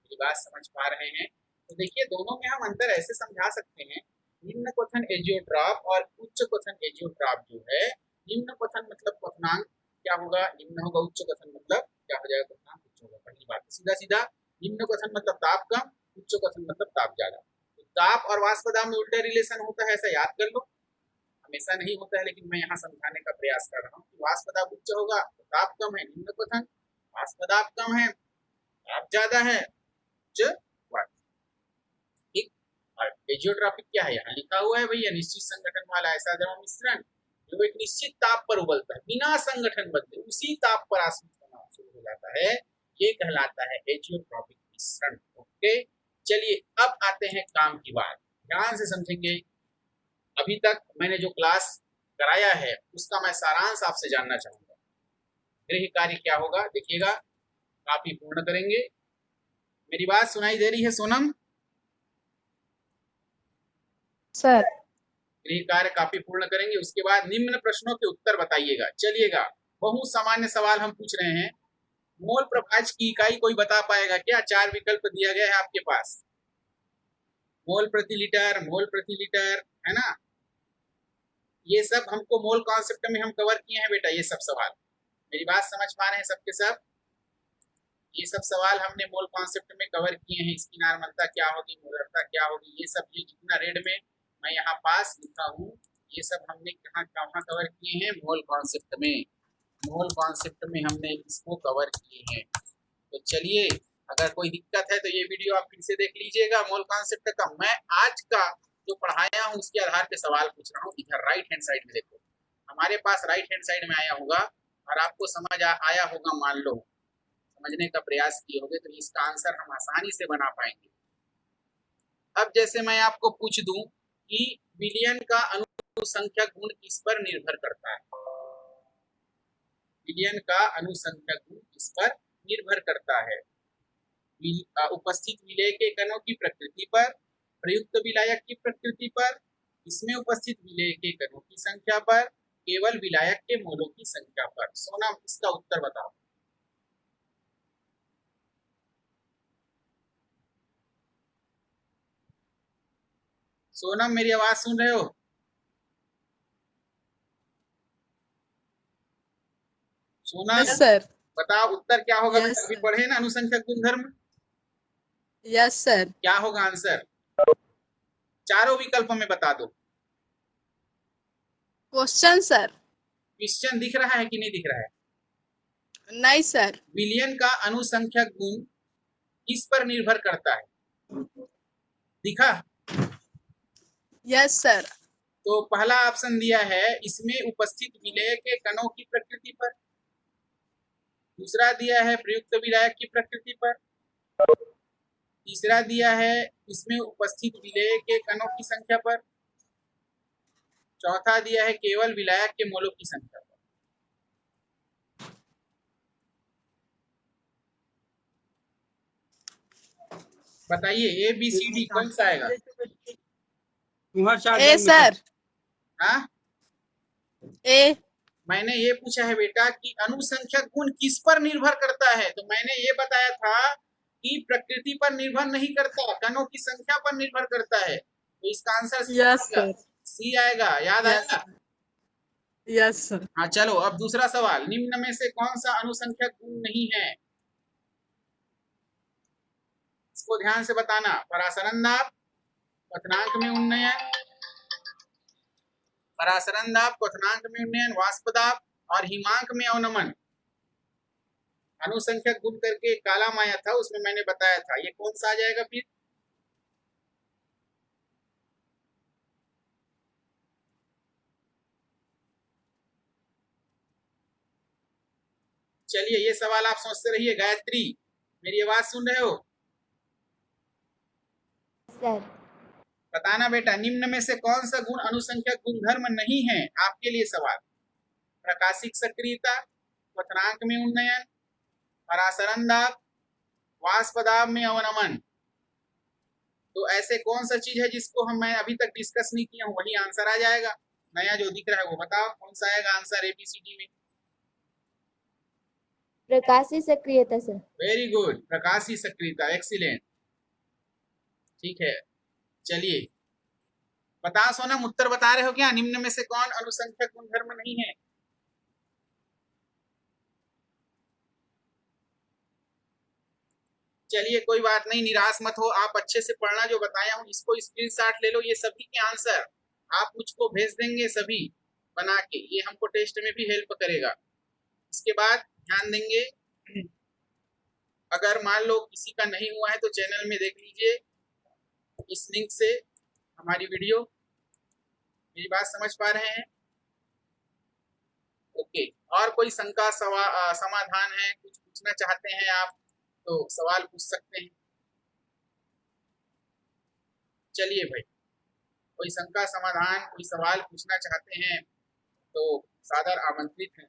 मेरी बात समझ पा रहे हैं? तो देखिए दोनों में हम अंतर ऐसे समझा सकते हैं, निम्न क्वथन एजियोट्रॉप और उच्च क्वथन एजियोट्रॉप जो है, निम्न क्वथन मतलब क्वथनांक क्या होगा? निम्न होगा। उच्च क्वथन मतलब क्या हो जाएगा? क्वथनांक उच्च होगा। पहली बात सीधा सीधा, निम्न क्वथन मतलब ताप कम, उच्च क्वथन मतलब ताप ज्यादा। तो ताप और वाष्प दाब में उल्टा रिलेशन होता है, ऐसा याद कर लो। हमेशा नहीं होता है, लेकिन मैं यहाँ समझाने का प्रयास कर रहा हूँ कि वाष्प दाब उच्च होगा तो ताप कम है, निम्न क्वथन, वाष्प दाब कम है ताप ज्यादा है, उच्च क्वाथी। एजियोट्रॉपिक क्या है? यहाँ लिखा हुआ है भैया, निश्चित संगठन वाला ऐसा द्रव मिश्रण जो एक निश्चित ताप पर उबलता है, बिना संगठन बदले उसी ताप पर आश्रित होना शुरू हो जाता है, ये कहलाता है एजियोट्रॉपिक मिश्रण। ओके, चलिए अब आते हैं काम की बात, ध्यान से समझेंगे। अभी तक मैंने जो क्लास कराया है उसका मैं सारांश आपसे जानना चाहूंगा। गृह कार्य क्या होगा? देखिएगा, काफी पूर्ण करेंगे। मेरी बात सुनाई दे रही है सोनम? सर। गृह कार्य काफी पूर्ण करेंगे, उसके बाद निम्न प्रश्नों के उत्तर बताइएगा। चलिएगा, बहुत सामान्य सवाल हम पूछ रहे हैं। मोल प्रभाज की इकाई कोई बता पाएगा क्या? 4 विकल्प दिया गया है आपके पास, मोल प्रति लीटर, मोल प्रति लीटर, है ना। ये सब हमको मोल कॉन्सेप्ट में हम कवर किए हैं बेटा, ये सब सवाल। मेरी बात समझ पा रहे हैं सबके सब? ये सब सवाल हमने मोल कॉन्सेप्ट में कवर किए हैं। इसकी नॉर्मलता क्या होगी, मोलरता क्या होगी, ये सब, ये जितना रेड में मैं यहाँ पास लिखा हूँ, ये सब हमने कहाँ कहाँ कवर किए हैं? मोल कॉन्सेप्ट में। मोल कॉन्सेप्ट में हमने इसको कवर किए हैं। तो चलिए, अगर कोई दिक्कत है तो ये वीडियो आप फिर से देख लीजिएगा मोल कॉन्सेप्ट का। मैं आज का जो पढ़ाया हूँ उसके आधार पे सवाल पूछ रहा हूँ। इधर राइट हैंड साइड में देखो, हमारे पास राइट हैंड साइड में आया होगा और आपको समझ आया होगा, मान लो समझने का प्रयास किए होंगे, तो इसका आंसर हम आसानी से बना पाएंगे। अब जैसे मैं आपको पूछ दूं कि विलयन का अनुसंख्यक गुण किस पर निर्भर करता है? विलयन का अनुसंख्यक गुण किस पर निर्भर करता है? उपस्थित विलेय के कणों की प्रकृति पर, प्रयुक्त विलायक की प्रकृति पर, इसमें उपस्थित विलेय के कणों की संख्या पर, केवल विलायक के मोलों की संख्या पर। सोना, इसका उत्तर बताओ। सोनम, मेरी आवाज सुन रहे हो? Sonam, yes sir. बताओ उत्तर क्या होगा? यस अभी सर। पढ़े ना अनुसंख्यक गुणधर्म, यस सर। क्या होगा आंसर? चारों विकल्प में बता दो। Question sir. क्वेश्चन दिख रहा है कि नहीं दिख रहा है? नहीं सर। विलियन का अनुसंख्यक गुण किस पर निर्भर करता है? दिखा? Yes sir. तो पहला ऑप्शन दिया है इसमें उपस्थित विलेय के कणों की प्रकृति पर, दूसरा दिया है प्रयुक्त विलायक की प्रकृति पर, तीसरा दिया है इसमें उपस्थित विलेय के कणों की संख्या पर, चौथा दिया है केवल विलायक के मोलों की संख्या पर। बताइए ए बी सी डी कौन सा आएगा? ए सर। हाँ, ए। मैंने ये पूछा है बेटा कि अनुसंख्यक गुण किस पर निर्भर करता है, तो मैंने ये बताया था कि प्रकृति पर निर्भर नहीं करता, कणों की संख्या पर निर्भर करता है। तो इसका आंसर यस सर। सी आएगा, याद आएगा? Yes sir. हाँ चलो, अब दूसरा सवाल, निम्न में से कौन सा अनुसंख्यक गुण नहीं है? इसको ध्यान से बताना। परासरण दाब, क्वथनांक में उन्नयन, परासरण दाब, क्वथनांक में उन्नयन, वाष्प दाब और हिमांक में अवनमन। अनुसंख्यक गुण करके एक कालम आया था, उसमें मैंने बताया था, ये कौन सा आ जाएगा फिर? चलिए, ये सवाल आप सोचते रहिए। गायत्री, मेरी आवाज सुन रहे हो? सर। बताना बेटा, निम्न में से कौन सा गुण अनुसंख्यक गुणधर्म नहीं है? आपके लिए सवाल। प्रकाशिक सक्रियता, क्वथनांक में उन्नयन, परासरण दाब, वाष्प दाब में अवनमन। तो ऐसे कौन सा चीज है जिसको मैं अभी तक डिस्कस नहीं किया हूं? वही आंसर आ जाएगा। नया जो दिख रहा है वो बताओ कौन सा आएगा आंसर एबीसीडी में? प्रकाशी सक्रियता सर। वेरी गुड, प्रकाशी सक्रियता, एक्सीलेंट। ठीक है, चलिए बता सोनम, उत्तर बता रहे हो क्या? निम्न में से कौन अनुसंख्यक गुणधर्म नहीं है? चलिए कोई बात नहीं, निराश मत हो, आप अच्छे से पढ़ना, जो बताया हूं इसको स्क्रीनशॉट ले लो। ये सभी के आंसर आप मुझको भेज देंगे सभी बना के, ये हमको टेस्ट में भी हेल्प करेगा। इसके बाद ध्यान देंगे, अगर मान लो किसी का नहीं हुआ है तो चैनल में देख लीजिए इस लिंक से हमारी वीडियो। मेरी बात समझ पा रहे हैं? ओके, और कोई शंका समाधान है, कुछ पूछना चाहते हैं आप तो सवाल पूछ सकते हैं। चलिए भाई, कोई शंका समाधान, कोई सवाल पूछना चाहते हैं तो सादर आमंत्रित हैं।